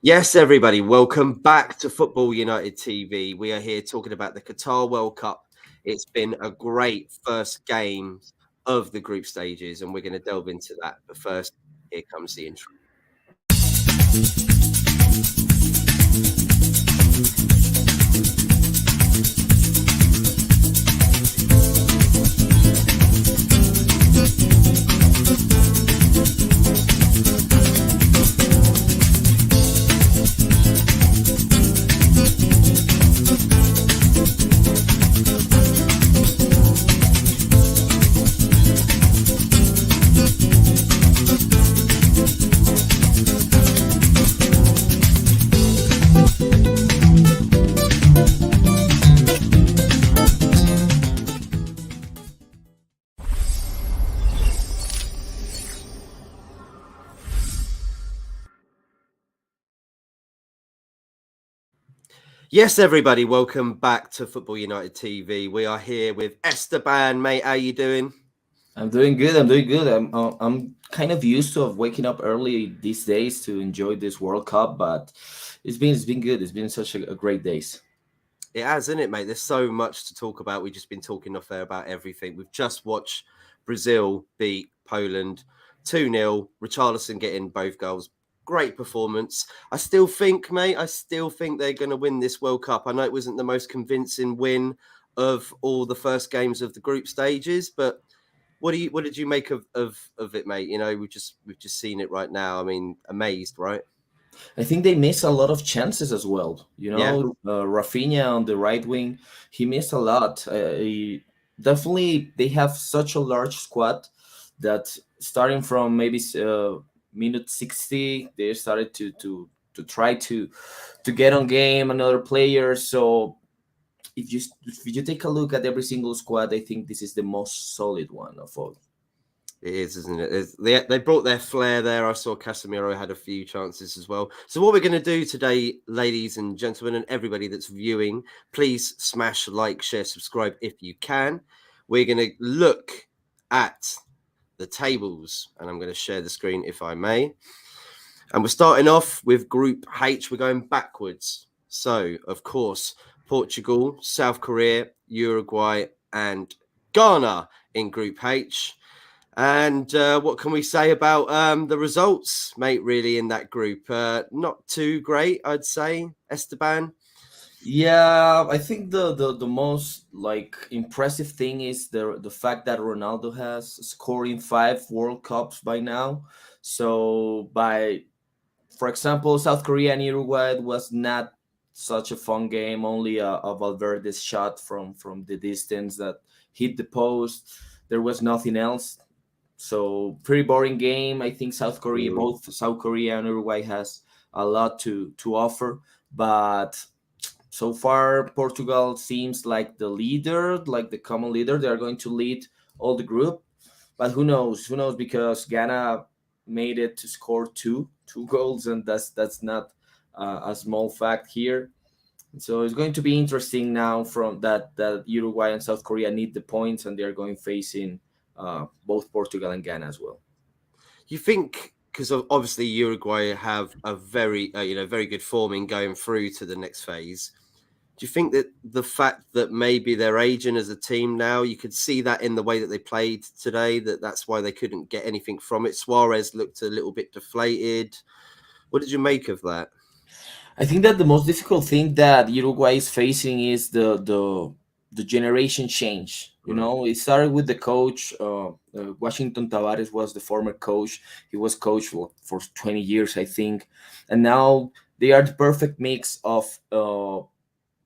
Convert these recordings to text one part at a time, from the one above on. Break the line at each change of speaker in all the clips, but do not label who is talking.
Yes, everybody, welcome back to Football United TV. We are here talking about the Qatar World Cup. It's been a great first game of the group stages, and we're going to delve into that. But first, here comes the intro. Yes, everybody, welcome back to Football United TV. We are here with Esteban, mate. How you doing?
I'm doing good. I'm doing good. I'm kind of used to of waking up early these days to enjoy this World Cup, but it's been good. It's been such a great days.
It has, isn't it, mate? There's so much to talk about. We've just been talking off there about everything. We've just watched Brazil beat Poland 2-0. Richarlison getting both goals. Great performance. I still think, mate, they're going to win this World Cup. I know it wasn't the most convincing win of all the first games of the group stages, but what did you make of it, mate? You know, we've just seen it right now. I mean, amazed, right?
I think they missed a lot of chances as well.
Yeah.
Rafinha on the right wing, he missed a lot. Definitely, they have such a large squad that starting from maybe minute 60, they started to try to get on game another player. So if you take a look at every single squad, I think this is the most solid one of all.
It is, isn't it? They brought their flair there. I saw Casemiro had a few chances as well. So what we're going to do today, ladies and gentlemen, and everybody that's viewing, please smash like, share, subscribe if you can. We're going to look at the tables, and I'm going to share the screen if I may. And we're starting off with Group H. We're going backwards. So, of course, Portugal, South Korea, Uruguay, and Ghana in Group H. And what can we say about the results, mate, really, in that group? Not too great, I'd say, Esteban.
Yeah, I think the most like impressive thing is the fact that Ronaldo has scored in 5 World Cups by now. So by for example, South Korea and Uruguay was not such a fun game. Only a Valverde's shot from the distance that hit the post. There was nothing else. So pretty boring game. I think both South Korea and Uruguay has a lot to offer, but so far Portugal seems like the leader, like the common leader. They are going to lead all the group, but who knows? Who knows? Because Ghana made it to score two goals, and that's not a small fact here. So it's going to be interesting now from that Uruguay and South Korea need the points, and they are going facing both Portugal and Ghana as well.
You think, because obviously Uruguay have a very, very good form in going through to the next phase. Do you think that the fact that maybe they're aging as a team now, you could see that in the way that they played today, that's why they couldn't get anything from it? Suarez looked a little bit deflated. What did you make of that?
I think that the most difficult thing that Uruguay is facing is the generation change. You
Mm.
know, it started with the coach. Washington Tavares was the former coach. He was coach for 20 years, I think, and now they are the perfect mix of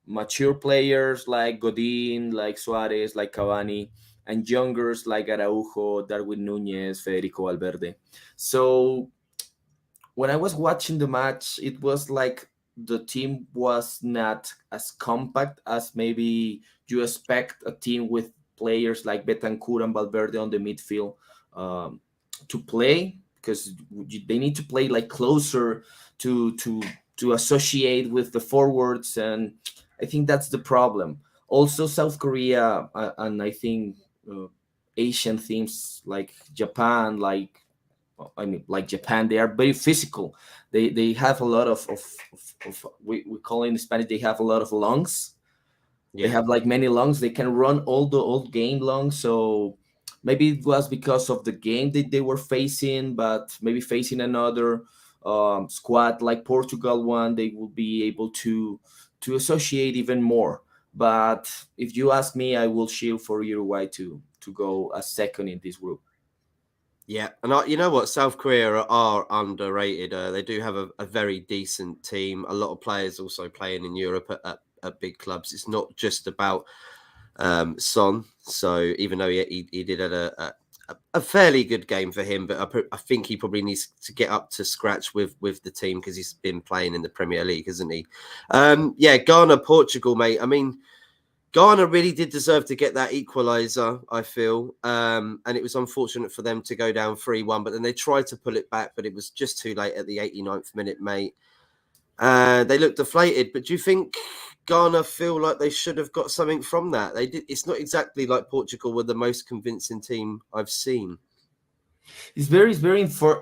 mature players like Godin, like Suarez, like Cavani, and youngers like Araujo, Darwin Nunez, Federico Valverde. So when I was watching the match, it was like the team was not as compact as maybe you expect a team with players like Betancourt and Valverde on the midfield um, to play, because they need to play like closer to associate with the forwards, and I think that's the problem. Also, South Korea and I think Asian teams like Japan, like I mean, like Japan, they are very physical. They have a lot of we call in Spanish, they have a lot of lungs. They
Yeah.
have like many lungs. They can run all the old game long. So maybe it was because of the game that they were facing, but maybe facing another squad like Portugal one, they will be able to associate even more. But if you ask me, I will cheer for Uruguay to go a second in this group.
Yeah, and you know what? South Korea are underrated. They do have a very decent team. A lot of players also playing in Europe at big clubs. It's not just about Son. So even though he did have a fairly good game for him, but I think he probably needs to get up to scratch with the team because he's been playing in the Premier League, hasn't he? Yeah, Ghana, Portugal, mate. I mean, Ghana really did deserve to get that equaliser, I feel. And it was unfortunate for them to go down 3-1, but then they tried to pull it back, but it was just too late at the 89th minute, mate. They looked deflated, but do you think Ghana feel like they should have got something from that? They did. It's not exactly like Portugal were the most convincing team I've seen.
It's very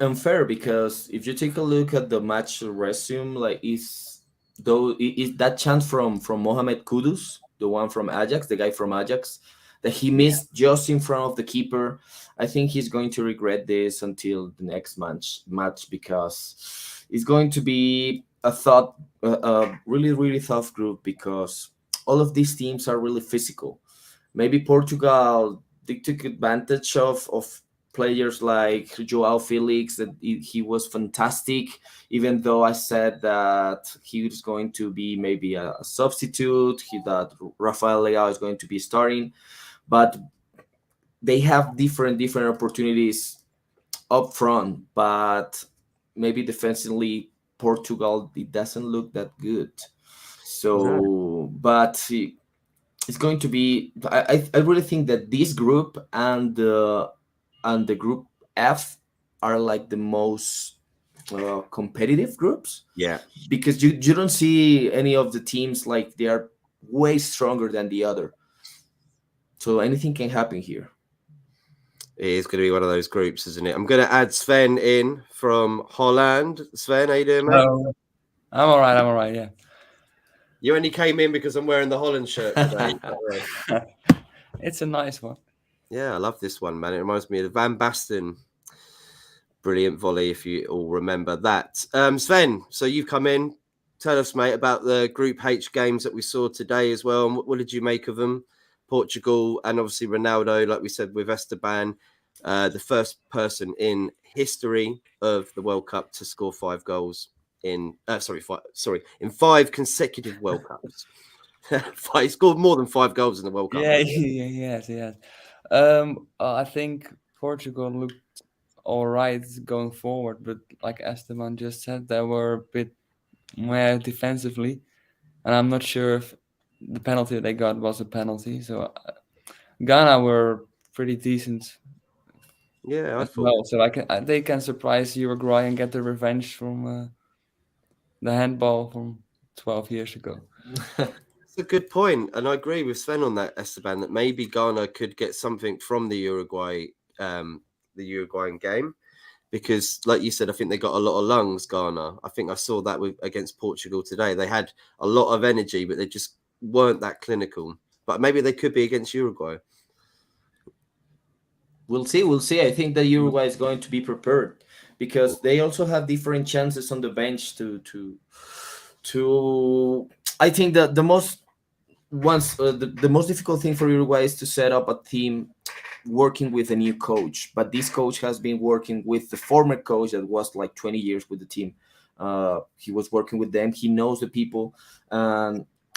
unfair because if you take a look at the match resume, like is that chance from Mohamed Kudus, the one from Ajax, the guy from Ajax, that he
Yeah.
missed just in front of the keeper. I think he's going to regret this until the next match because it's going to be a really tough group because all of these teams are really physical. Maybe Portugal they took advantage of players like Joao Felix that he was fantastic, even though I said that he was going to be maybe a substitute, that Rafael Leao is going to be starting, but they have different opportunities up front, but maybe defensively Portugal it doesn't look that good.
No.
So, but it's going to be. I really think that this group and the group F are like the most competitive groups
Yeah.
because you don't see any of the teams like they are way stronger than the other. So anything can happen here.
It is going to be one of those groups, isn't it? I'm going to add Sven in from Holland. Sven, how you doing, mate?
Oh, I'm all right. I'm all right. Yeah.
You only came in because I'm wearing the Holland shirt today.
It's a nice one.
Yeah, I love this one, man. It reminds me of Van Basten. Brilliant volley, if you all remember that. Sven, so you've come in. Tell us, mate, about the Group H games that we saw today as well. And what did you make of them? Portugal and obviously Ronaldo, like we said, with Esteban, the first person in history of the World Cup to score 5 goals in in 5 consecutive World Cups. He scored more than 5 goals in the World Cup.
Yeah, yes, yes. I think Portugal looked all right going forward, but like Esteban just said, they were a bit more defensively, and I'm not sure if the penalty they got was a penalty. So Ghana were pretty decent
Yeah, I
as
thought.
well. So they can surprise Uruguay and get the revenge from the handball from 12 years ago.
That's a good point, and I agree with Sven on that, Esteban. That maybe Ghana could get something from the Uruguayan game, because, like you said, I think they got a lot of lungs. Ghana. I think I saw that against Portugal today. They had a lot of energy, but they just weren't that clinical. But maybe they could be against Uruguay.
We'll see. We'll see. I think that Uruguay is going to be prepared because they also have different chances on the bench to. I think that the most difficult thing for Uruguay is to set up a team working with a new coach. But this coach has been working with the former coach that was like 20 years with the team. He was working with them. He knows the people.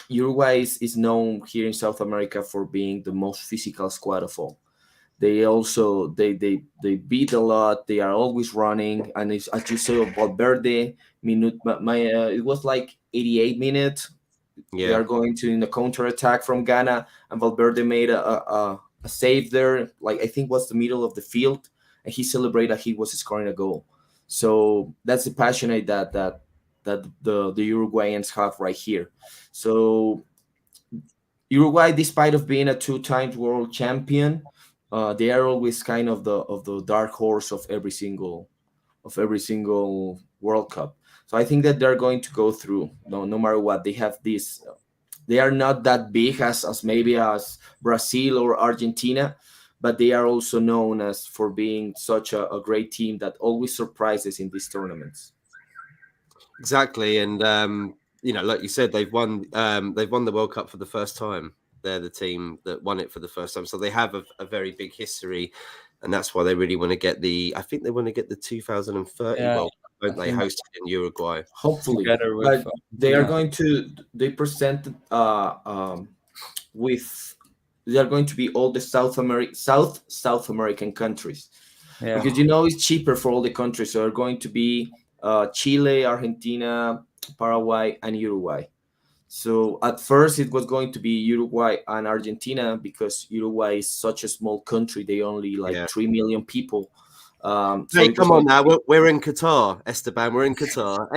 Uruguay is known here in South America for being the most physical squad of all. They also they beat a lot. They are always running, and it's, as you saw, Valverde minute it was like 88 minutes. They
Yeah,
are going to in the counter attack from Ghana, and Valverde made a save there. Like I think was the middle of the field, and he celebrated he was scoring a goal. So that's the passionate that the Uruguayans have right here. So Uruguay, despite of being a two-time world champion, they are always kind of the dark horse of every single of every single World Cup. So I think that they're going to go through no matter what. They have this. They are not that big as maybe as Brazil or Argentina, but they are also known as for being such a great team that always surprises in these tournaments.
Exactly, and like you said, they've won the World Cup for the first time. They're the team that won it for the first time, so they have a very big history, and that's why they really want to get I think they want to get the 2030 World Cup, don't they? Hosted in Uruguay,
hopefully.
Together with,
But they are going to presented with they are going to be all the South American countries, because it's cheaper for all the countries. So they're going to be Chile, Argentina, Paraguay, and Uruguay. So at first it was going to be Uruguay and Argentina, because Uruguay is such a small country. They only 3 million people.
Hey, come on now. We're in Qatar, Esteban. We're in Qatar.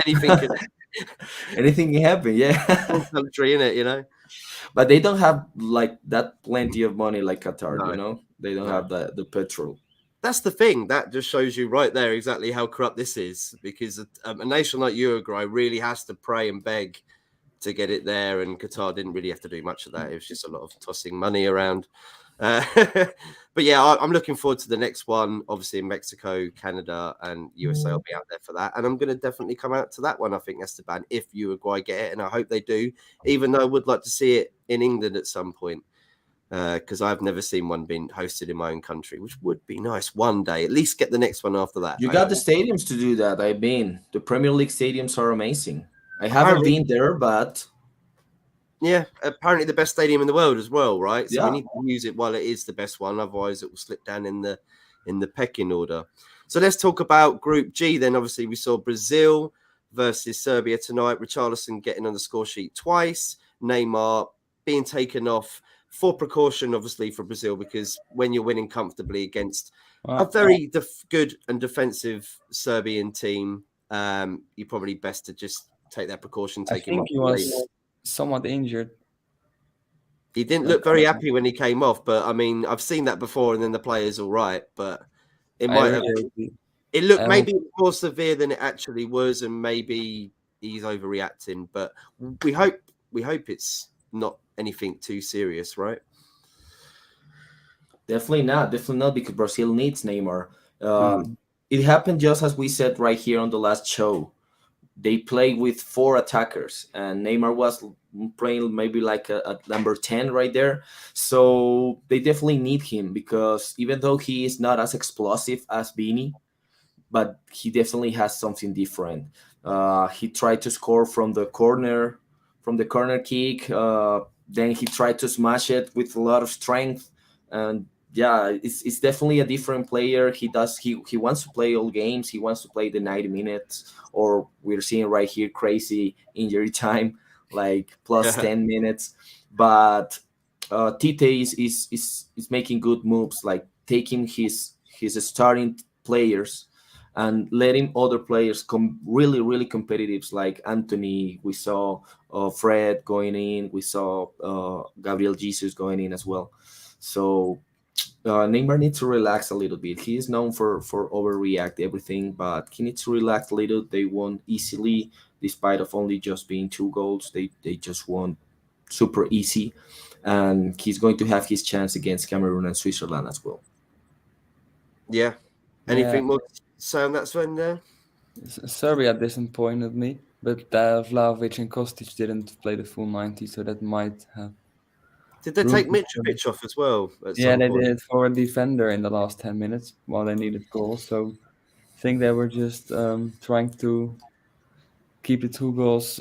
Anything can happen, yeah.
Country, innit,
But they don't have that plenty of money like Qatar, They don't have the petrol.
That's the thing. That just shows you right there exactly how corrupt this is, because a nation like Uruguay really has to pray and beg to get it there, and Qatar didn't really have to do much of that. It was just a lot of tossing money around. But yeah, I'm looking forward to the next one. Obviously, Mexico, Canada, and USA will be out there for that, and I'm going to definitely come out to that one. I think, Esteban, if Uruguay get it, and I hope they do. Even though I would like to see it in England at some point, because I've never seen one being hosted in my own country, which would be nice one day. At least get the next one after that.
You got the stadiums to do that. The Premier League stadiums are amazing. I haven't been there, but
yeah, apparently the best stadium in the world as well, right? So
Yeah.
we need to use it while it is the best one, otherwise it will slip down in the pecking order. So let's talk about Group G then. Obviously, we saw Brazil versus Serbia tonight. Richarlison getting on the score sheet twice. Neymar being taken off for precaution, obviously, for Brazil, because when you're winning comfortably against a very good and defensive Serbian team, you're probably best to just take that precaution.
I
Take him
think
off.
he was somewhat injured.
He didn't look very happy when he came off, but I mean, I've seen that before, and then the player's all right, but it might have. It looked maybe more severe than it actually was, and maybe he's overreacting. But we hope it's not anything too serious, right?
Definitely not, because Brazil needs Neymar. It happened just as we said right here on the last show. They played with 4 attackers, and Neymar was playing maybe like a number 10 right there. So they definitely need him, because even though he is not as explosive as Vini, but he definitely has something different. He tried to score from the corner kick. Then he tried to smash it with a lot of strength, and yeah, it's definitely a different player. He wants to play all games. He wants to play the 90 minutes, or we're seeing right here crazy injury time, like plus 10 minutes. But Tite is making good moves, like taking his starting players and letting other players come really, really competitive, like Anthony. We saw Fred going in. We saw Gabriel Jesus going in as well. So Neymar needs to relax a little bit. He is known for overreact everything, but he needs to relax a little. They won easily, despite of only just being 2 goals. They just won super easy, and he's going to have his chance against Cameroon and Switzerland as well.
Yeah. Anything more to say on that, Sven, there?
Serbia disappointed me, but Vlahovic and Kostic didn't play the full 90, so that might have.
Did they take Mitrovic off as well?
Yeah, they did for a defender in the last 10 minutes while they needed goals. So I think they were just trying to keep the 2 goals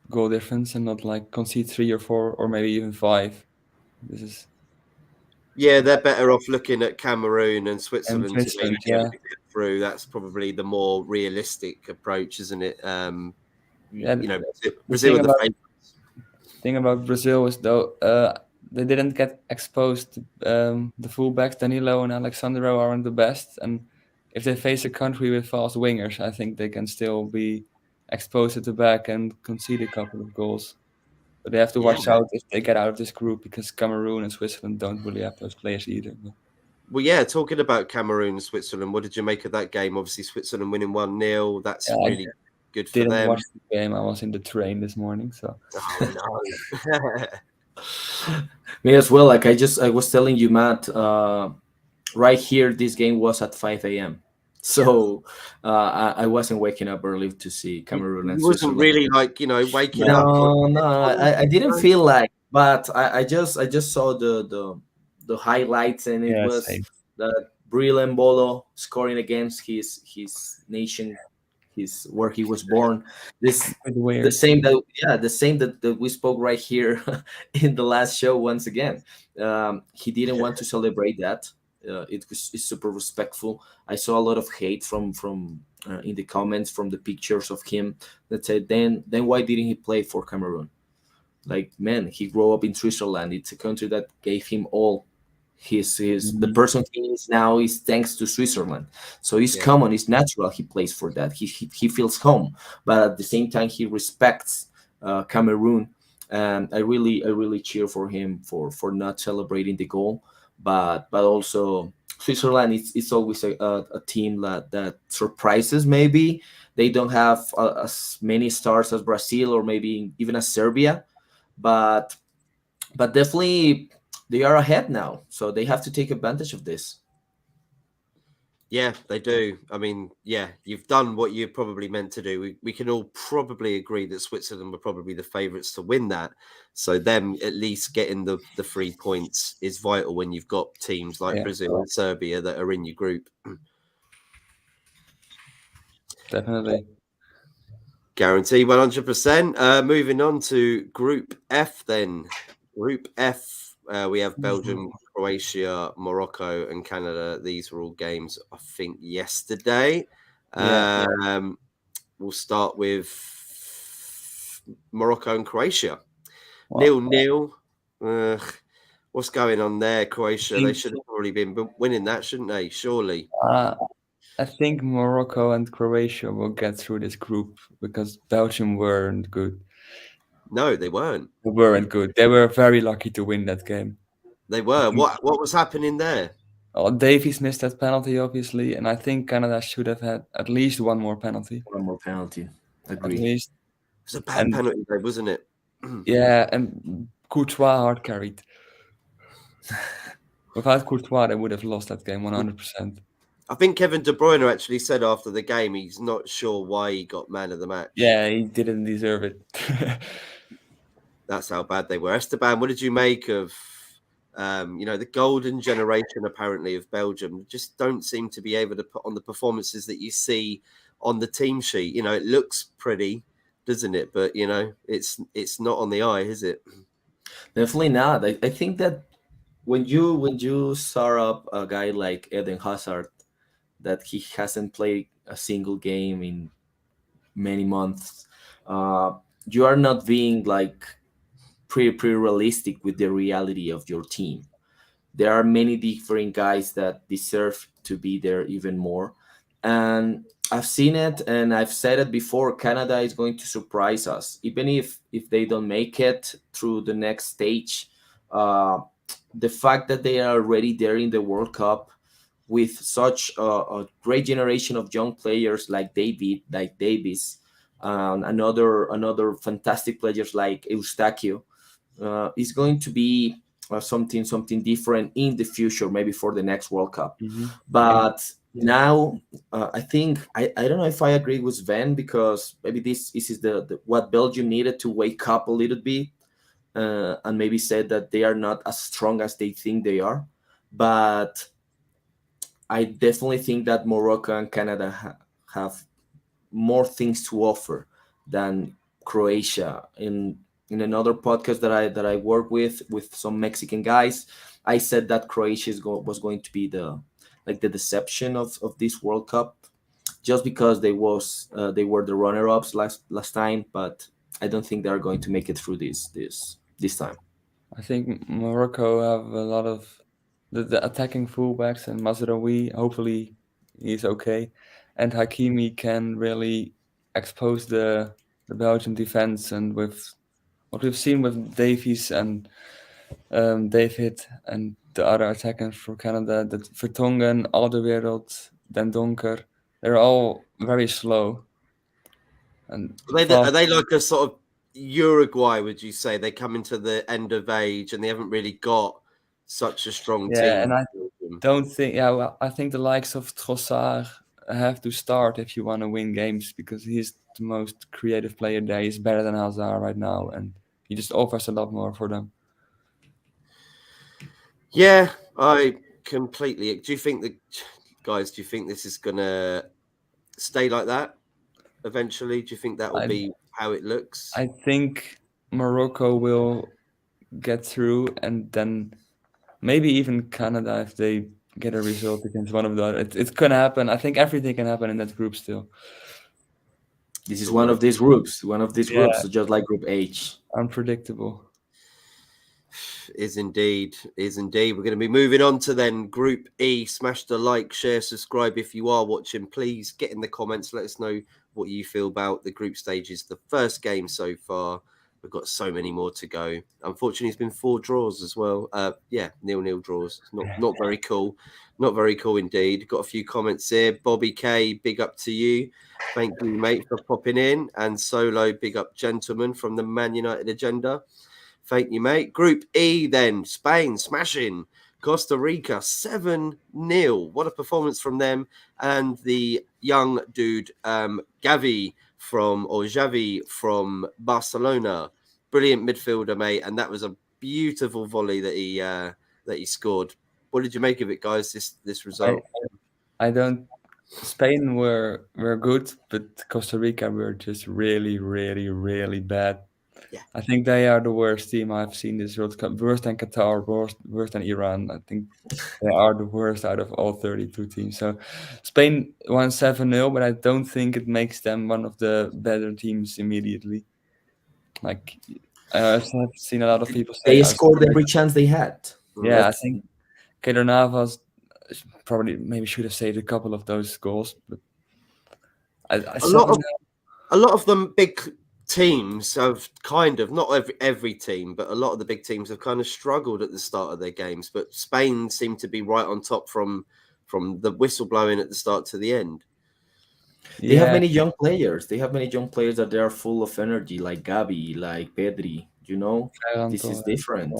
goal difference and not like concede 3 or 4 or maybe even 5.
Yeah, they're better off looking at Cameroon and Switzerland to maybe
yeah.
get through. That's probably the more realistic approach, isn't it? Brazil are the favourites.
Thing about Brazil is though they didn't get exposed. The fullbacks Danilo and Alexandro aren't the best, and if they face a country with fast wingers, I think they can still be exposed at the back and concede a couple of goals. But they have to watch out if they get out of this group, because Cameroon and Switzerland don't really have those players either.
Well, yeah, talking about Cameroon, Switzerland, what did you make of that game? Obviously, Switzerland winning 1-0. That's
Yeah, I
really good for
didn't
them.
watch the game. I was in the train this morning, so
Oh, no.
Me as well. Like I was telling you, Matt. Right here, this game was at 5 a.m. So I wasn't waking up early to see Cameroon and
You wasn't
Switzerland.
really like, waking up.
No, I didn't feel like, but I just saw the highlights, and it
yeah,
was
same.
that Brilliant Bolo scoring against his nation, his where he was born. This
Bit
the
weird.
same that the same that we spoke right here in the last show. Once again, he didn't want to celebrate that. It's super respectful. I saw a lot of hate from in the comments from the pictures of him that said, then why didn't he play for Cameroon? Like, man, he grew up in Switzerland. It's a country that gave him all his the
Mhm.
person he is now is thanks to Switzerland. So it's
Yeah.
common, it's natural he plays for that. He feels home, but at the same time he respects Cameroon. And I really cheer for him for not celebrating the goal, but also Switzerland. It's always a team that surprises. Maybe they don't have as many stars as Brazil or maybe even as Serbia, but definitely they are ahead now, so they have to take advantage of this.
Yeah, they do. I mean, yeah, you've done what you probably meant to do. We can all probably agree that Switzerland were probably the favourites to win that. So them at least getting the 3 points is vital when you've got teams like
Yeah,
Brazil and Serbia that are in your group.
definitely.
Guarantee 100%. Moving on to Group F then. Group F, we have Belgium, Croatia, Morocco, and Canada. These were all games, I think, yesterday.
Yeah.
We'll start with Morocco and Croatia.
Well,
0-0. What's going on there, Croatia? They
think-
should have already been winning that, shouldn't they? Surely.
I think Morocco and Croatia will get through this group because Belgium weren't good.
No, they weren't.
They weren't good. They were very lucky to win that game.
They were. What was happening there?
Oh, Davies missed that penalty, obviously, and I think Canada should have had at least one more penalty.
One more penalty.
At
Agree.
least.
It was a bad
And-
penalty, though, wasn't it?
Yeah, and Courtois hard carried. Without Courtois, they would have lost that game 100%.
I think Kevin De Bruyne actually said after the game he's not sure why he got man of the match.
Yeah, he didn't deserve it.
That's how bad they were. Esteban, what did you make of the golden generation apparently of Belgium? Just don't seem to be able to put on the performances that you see on the team sheet. It looks pretty, doesn't it? But it's not on the eye, is it?
Definitely not. I think that when you start up a guy like Eden Hazard, that he hasn't played a single game in many months, you are not being like pretty realistic with the reality of your team. There are many different guys that deserve to be there even more, and I've seen it and I've said it before. Canada is going to surprise us, even if they don't make it through the next stage. The fact that they are already there in the World Cup with such a great generation of young players like Davis, another fantastic players like Eustachio, is going to be something different in the future, maybe for the next World Cup.
Mhm.
But now, I think I don't know if I agree with Sven, because maybe this is the what Belgium needed to wake up a little bit, and maybe said that they are not as strong as they think they are. But I definitely think that Morocco and Canada have more things to offer than Croatia. In another podcast that I work with some Mexican guys, I said that Croatia was going to be the deception of this World Cup, just because they were the runner-ups last time, but I don't think they are going to make it through this time.
I think Morocco have a lot of the attacking fullbacks, and Mazraoui, hopefully he's okay, and Hakimi can really expose the Belgian defense. And with what we've seen with Davies and David and the other attackers for Canada, the Vertonghen, Alderweireld, Den Donker, they're all very slow. And
Are they like a sort of Uruguay? Would you say they come into the end of age and they haven't really got such a strong team?
yeah, and I don't think. Yeah, well, I think the likes of Trossard have to start if you want to win games because he's the most creative player there. He's better than Hazard right now, and he just offers a lot more for them.
Yeah, I completely. Do you think that, guys? Do you think this is gonna stay like that eventually? Do you think that will be how it looks?
I think Morocco will get through, and then maybe even Canada if they get a result against one of the other. It can happen. I think everything can happen in that group still.
This is one of these groups, just like Group H.
Unpredictable.
Is indeed. We're going to be moving on to then Group E. Smash the like, share, subscribe if you are watching. Please get in the comments. Let us know what you feel about the group stages. The first game so far. We've got so many more to go. Unfortunately, it's been 4 draws as well. 0-0 draws. Not very cool. Not very cool indeed. Got a few comments here. Bobby K, big up to you. Thank you, mate, for popping in. And Solo, big up, gentleman from the Man United agenda. Thank you, mate. Group E then. Spain smashing Costa Rica 7-0. What a performance from them. And the young dude, Xavi from Barcelona. Brilliant midfielder, mate. And that was a beautiful volley that he scored. What did you make of it, guys, this result?
I don't... Spain were good, but Costa Rica were just really, really, really bad.
Yeah.
I think they are the worst team I've seen this World Cup. Worse than Qatar, worse than Iran. I think they are the worst out of all 32 teams. So Spain won 7-0, but I don't think it makes them one of the better teams immediately. Like, I've seen a lot of people say...
They scored every chance they had.
Yeah, I think Keylor Navas probably maybe should have saved a couple of those goals. But
a lot of them big teams have kind of, not every team, but a lot of the big teams have kind of struggled at the start of their games. But Spain seemed to be right on top from the whistle blowing at the start to the end.
They have many young players. That they are full of energy, like Gavi, like Pedri. This is different.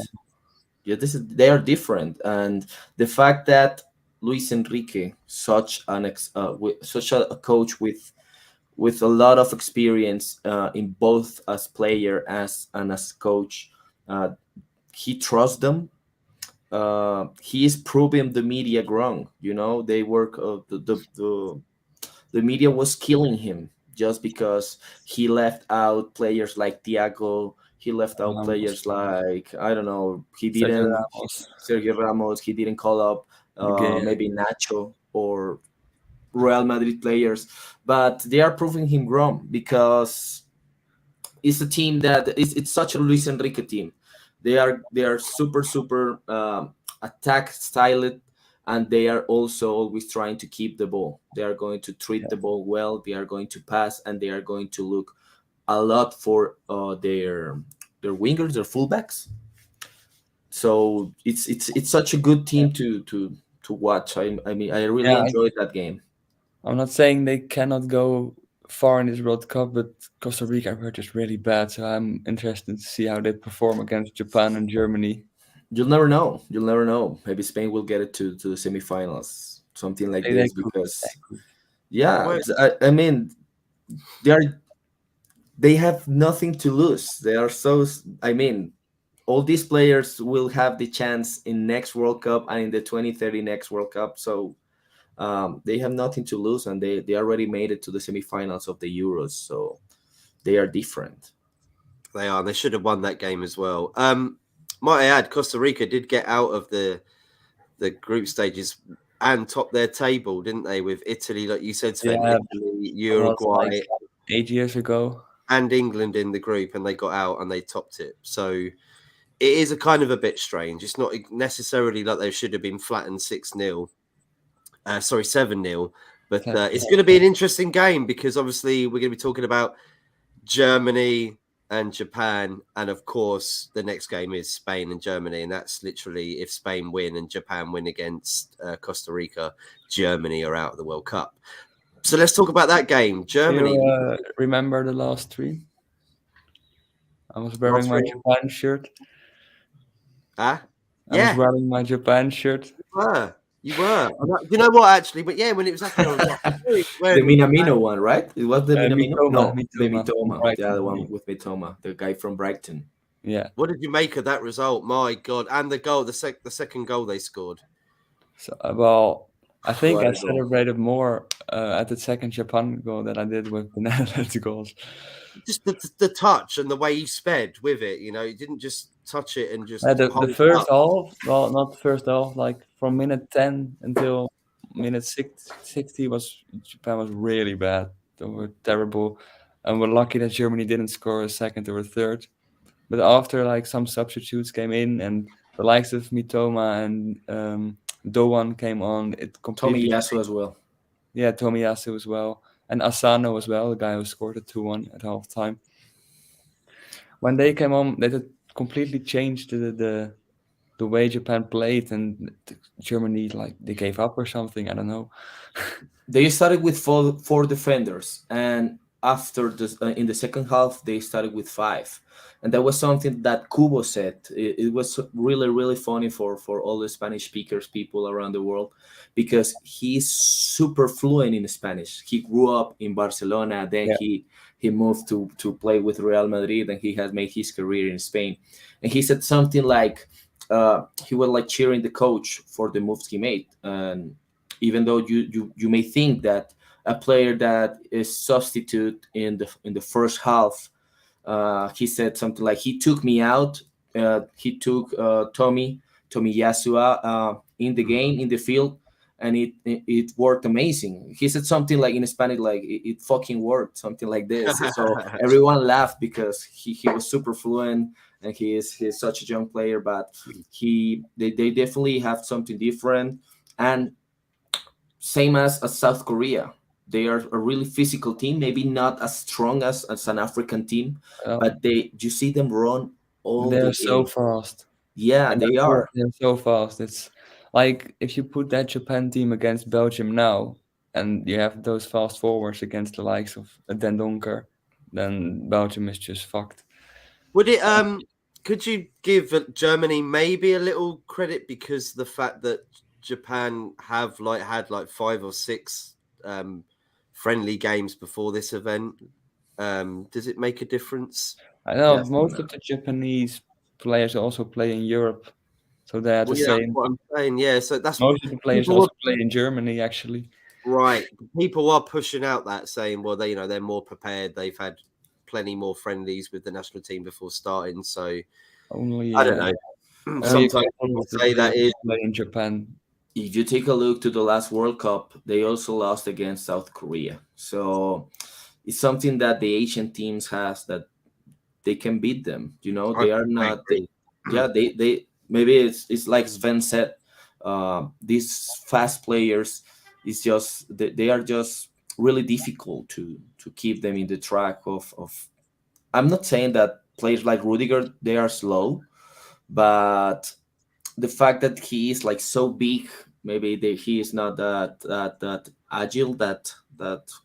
Yeah, they are different, and the fact that Luis Enrique, such a coach with a lot of experience in both as player and as coach, he trusts them. He is proving the media wrong. They work. The media was killing him just because he left out players like Thiago. He left out players like, I don't know. He didn't. Sergio Ramos. He didn't call up maybe Nacho or Real Madrid players, but they are proving him wrong because it's a team that it's such a Luis Enrique team. They are super attack styled, and they are also always trying to keep the ball. They are going to treat the ball well. They are going to pass, and they are going to look a lot for their wingers, their fullbacks. So it's such a good team to watch. I mean, I really enjoyed that game.
I'm not saying they cannot go far in this World Cup, but Costa Rica were just really bad. So I'm interested to see how they perform against Japan and Germany.
You'll never know. Maybe Spain will get it to the semifinals, something like this. Because, I mean, they have nothing to lose. They are so. I mean, all these players will have the chance in next World Cup and in the 2030 next World Cup. So they have nothing to lose, and they already made it to the semifinals of the Euros. So they are different.
They are. They should have won that game as well. Might I add, Costa Rica did get out of the group stages and top their table, didn't they? With Italy, like you said, Sven, Italy, Uruguay,
like 8 years ago,
and England in the group, and they got out and they topped it. So it is a kind of a bit strange. It's not necessarily like they should have been flattened 7-0. But it's going to be an interesting game because obviously we're going to be talking about Germany, and Japan, and of course the next game is Spain and Germany, and that's literally if Spain win and Japan win against Costa Rica, Germany are out of the World Cup. So let's talk about that game. Germany.
Do you remember the last three? I was wearing my Japan shirt.
I
was wearing my Japan shirt.
You were. You know what, actually? But yeah, when it was happening,
the Minamino one, right? It was the Minamino?
Mitoma.
The Mitoma. The other one with Mitoma, the guy from Brighton.
Yeah.
What did you make of that result? My God. And the goal, the second goal they scored.
So, well, I think I celebrated more at the second Japan goal than I did with the Netherlands goals.
Just the touch and the way he sped with it, you know, he didn't just touch it and just.
The first half, well, not the first half, like from minute 10 until minute 60 Japan was really bad. They were terrible, and we're lucky that Germany didn't score a second or a third. But after like some substitutes came in and the likes of Mitoma and Doan came on, it completely.
Tomiyasu as well.
Yeah, Tomiyasu as well. And Asano as well, the guy who scored a 2-1 at halftime. When they came on, they completely changed the way Japan played, and Germany, like, they gave up or something. I don't know.
They started with four defenders, and after this, in the second half, they started with 5. And that was something that Kubo said. It was really, really funny for all the Spanish speakers, people around the world, because he's super fluent in Spanish. He grew up in Barcelona, then he moved to play with Real Madrid, and he has made his career in Spain. And he said something like he was like cheering the coach for the moves he made. And even though you may think that a player that is substitute in the first half, he said something like, he took me out. He took Tomiyasu in the game, in the field, and it worked amazing. He said something like in Spanish, like it fucking worked, something like this. So everyone laughed because he was super fluent, and he's such a young player, but they definitely have something different. And same as South Korea. They are a really physical team, maybe not as strong as an African team, but you see them run all the game.
They're so fast.
Yeah, and they are.
They're so fast. It's like if you put that Japan team against Belgium now, and you have those fast forwards against the likes of Den Donker, then Belgium is just fucked.
Would it? Could you give Germany maybe a little credit because the fact that Japan have had 5 or 6 friendly games before this event? Does it make a difference?
I know most of the Japanese players also play in Europe, so they are the same.
That's what I'm saying, yeah. So that's
most of the players also play in Germany, actually.
Right, people are pushing out that, saying, well, they're more prepared. They've had plenty more friendlies with the national team before starting. So
only
I don't know. Sometimes people say that is
in Japan.
If you take a look to the last World Cup, they also lost against South Korea. So it's something that the Asian teams has that they can beat them. You know, they are not. They maybe it's like Sven said. These fast players is just they are just really difficult to keep them in the track of. I'm not saying that players like Rudiger they are slow, but the fact that he is like so big, maybe he is not that agile, that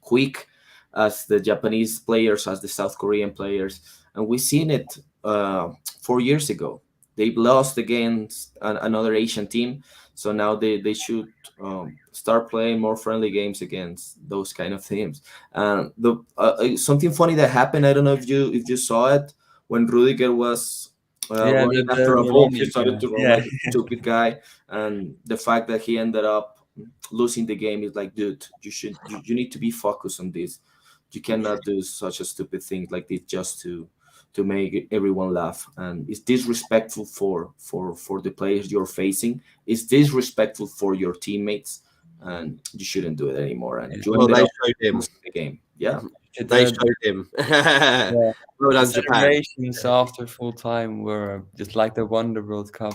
quick as the Japanese players, as the South Korean players, and we've seen it 4 years ago. They lost against another Asian team, so now they should start playing more friendly games against those kind of teams. And something funny that happened, I don't know if you saw it, when Rudiger was running after a ball, he started to run like a stupid guy, and the fact that he ended up losing the game is like, dude, you need to be focused on this. You cannot do such a stupid thing like this just to make everyone laugh, and it's disrespectful for the players you're facing. It's disrespectful for your teammates, and you shouldn't do it anymore. And
they showed him
the game. Yeah,
they showed him. Well done, Japan.
Celebrations after full time were just like they won the World Cup.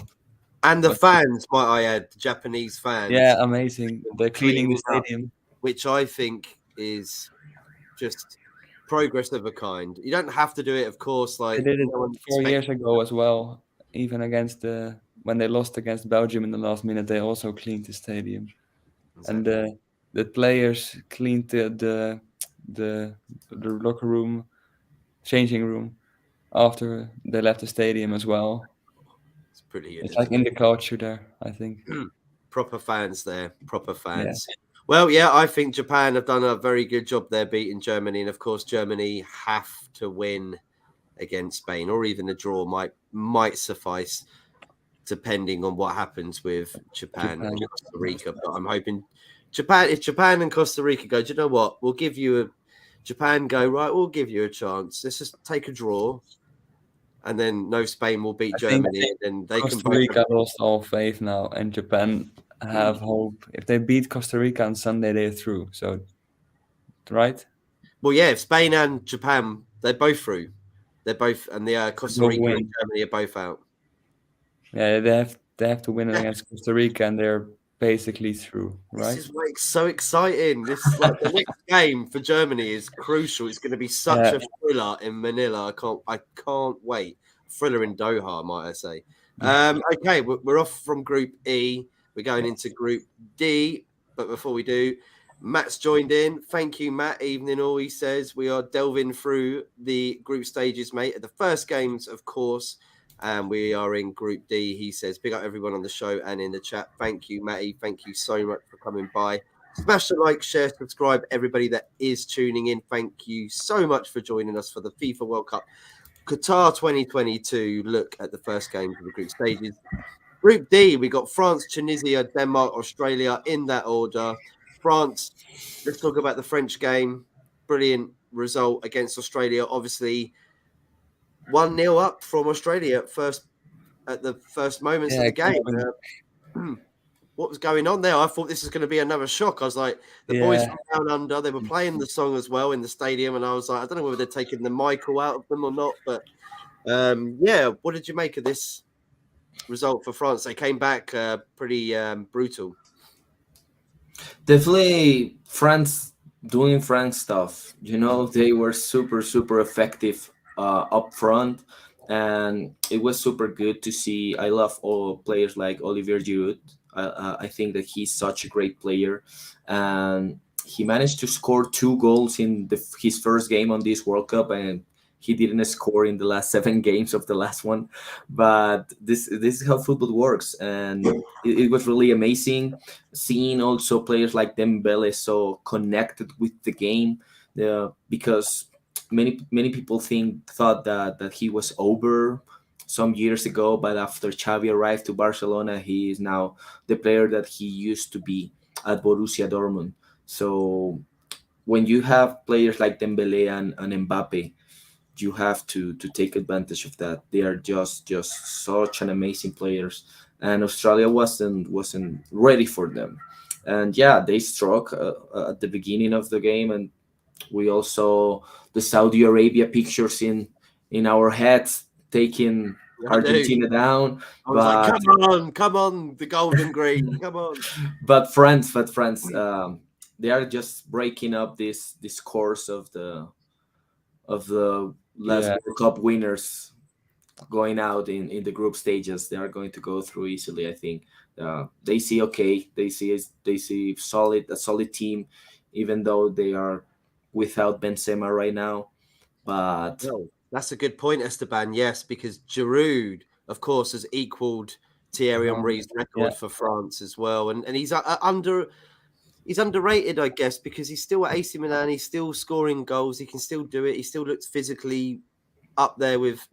And the fans, might I add, the Japanese fans.
Yeah, amazing. They're cleaning the stadium,
which I think is just progress of a kind. You don't have to do it, of course.
They
Like
did it
no one
4 years ago as well. Even against when they lost against Belgium in the last minute, they also cleaned the stadium, and the players cleaned the locker room, changing room after they left the stadium as well.
It's pretty good.
It's like in the culture there, I think.
Proper fans there, proper
Yeah.
fans. Well, yeah, I think Japan have done a very good job there beating Germany, and of course, Germany have to win against Spain, or even a draw might suffice, depending on what happens with Japan and Costa Rica. But I'm hoping if Japan and Costa Rica go, do you know what? We'll give you Japan go, right, we'll give you a chance. Let's just take a draw. And then Spain will beat Germany, and then they
Costa
can
Rica lost all faith now, and Japan have hope. If they beat Costa Rica on Sunday, they're through. So, right?
Well, yeah, if Spain and Japan, they're both through. They're both, and the Costa Rica and Germany are both out.
Yeah, they have to win against Costa Rica, and they're basically through, right?
This is like so exciting. This like the next game for Germany is crucial. It's going to be such a thriller in Manila. I can't wait. Thriller in Doha, might I say? Okay, we're off from Group E. We're going into Group D. But before we do, Matt's joined in. Thank you, Matt. Evening all. He says we are delving through the group stages, mate. At the first games, of course. And we are in Group D. He says, big up everyone on the show and in the chat. Thank you, Matty. Thank you so much for coming by. Smash the like, share, subscribe. Everybody that is tuning in, thank you so much for joining us for the FIFA World Cup Qatar 2022 look at the first game of the group stages. Group D, we got France, Tunisia, Denmark, Australia in that order. France, let's talk about the French game. Brilliant result against Australia. Obviously, 1-0 up from Australia at the first moments of the game. What was going on there? I thought this was going to be another shock. I was like, the boys from Down Under, they were playing the song as well in the stadium, and I was like, I don't know whether they're taking the Michael out of them or not, but what did you make of this result for France? They came back pretty brutal.
Definitely France doing France stuff. They were super, super effective up front, and it was super good to see. I love all players like Olivier Giroud. I think that he's such a great player, and he managed to score 2 goals in his first game on this World Cup, and he didn't score in the last 7 games of the last one. But this is how football works, and it was really amazing seeing also players like Dembele so connected with the game, because many people thought that he was over some years ago, but after Xavi arrived to Barcelona, he is now the player that he used to be at Borussia Dortmund. So when you have players like Dembele and Mbappe, you have to take advantage of that. They are just such an amazing players, and Australia wasn't ready for them. And yeah, they struck at the beginning of the game, and we also the Saudi Arabia pictures in our heads taking Argentina down.
I was like, come on, the golden green, come on.
But France, they are just breaking up this course of the last World Cup winners going out in the group stages. They are going to go through easily, I think. They see they see a solid team, even though they are without Benzema right now. But
that's a good point, Esteban. Yes, because Giroud, of course, has equaled Thierry Henry's record for France as well, and he's he's underrated, I guess, because he's still at AC Milan. He's still scoring goals. He can still do it. He still looks physically up there with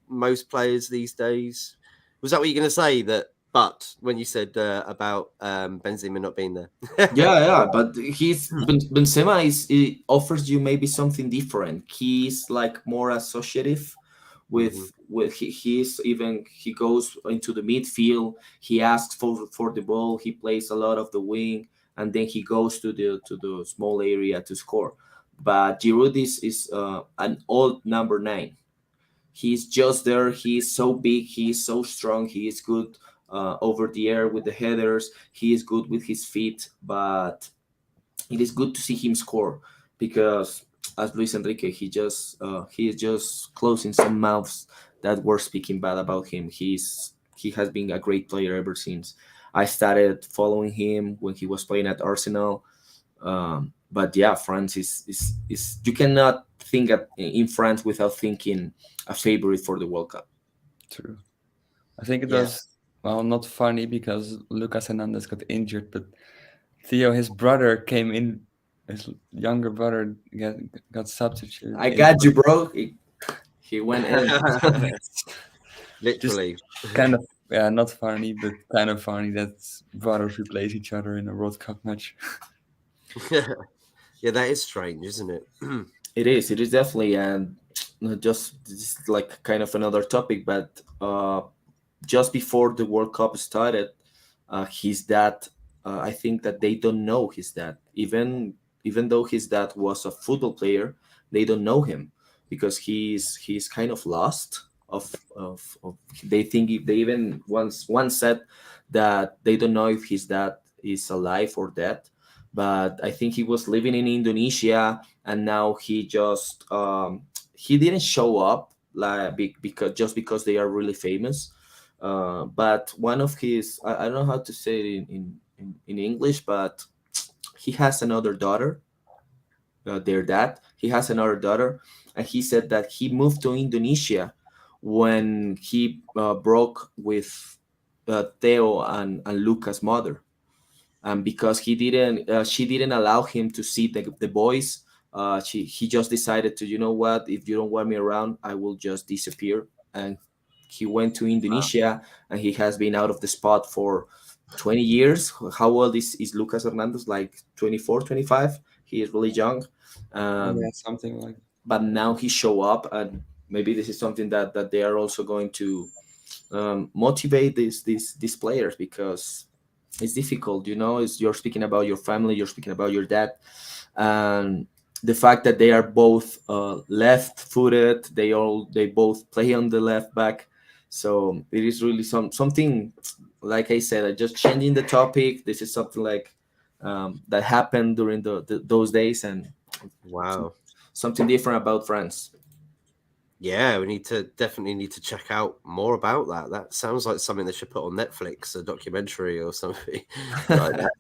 most players these days. Was that what you're going to say? But when you said about Benzema not being there,
but Benzema he offers you maybe something different. He's like more associative with he goes into the midfield. He asks for the ball. He plays a lot of the wing, and then he goes to the small area to score. But Giroud is an old number 9. He's just there. He's so big. He's so strong. He is good over the air with the headers. He is good with his feet. But it is good to see him score, because as Luis Enrique. He is just closing some mouths that were speaking bad about him. He has been a great player ever since I started following him when he was playing at Arsenal. But yeah, France is you cannot think in France without thinking a favorite for the World Cup.
True. I think it
Yeah.
was, well, not funny because Lucas Hernandez got injured, but Theo, his brother, came in. His younger brother got substituted.
I got you, bro. He went in.
Literally.
Kind of, yeah, not funny, but kind of funny that brothers replace each other in a World Cup match.
Yeah, that is strange, isn't it?
It is. It is definitely, and just like kind of another topic, but just before the World Cup started, his dad. I think that they don't know his dad. Even though his dad was a football player, they don't know him because he's kind of lost. Of they think they even once said that they don't know if his dad is alive or dead. But I think he was living in Indonesia, and now he didn't show up like because just because they are really famous. But one of his, I don't know how to say it in English, but he has another daughter. Their dad, he has another daughter, and he said that he moved to Indonesia when he broke with Theo and Luca's mother, and because she didn't allow him to see the boys. He just decided to, you know what, if you don't want me around, I will just disappear. And he went to Indonesia, and he has been out of the spot for 20 years. How old is Lucas Hernandez? Like 24, 25. He is really young.
Yeah, something like.
But now he show up, and maybe this is something that they are also going to motivate these players, because it's difficult, is you're speaking about your family, you're speaking about your dad, and the fact that they are both left-footed, they both play on the left back. So it is really something, like I said, just changing the topic. This is something like that happened during those days, and
Wow.
something different about France.
Yeah, we definitely need to check out more about that. That sounds like something they should put on Netflix, a documentary or something like that.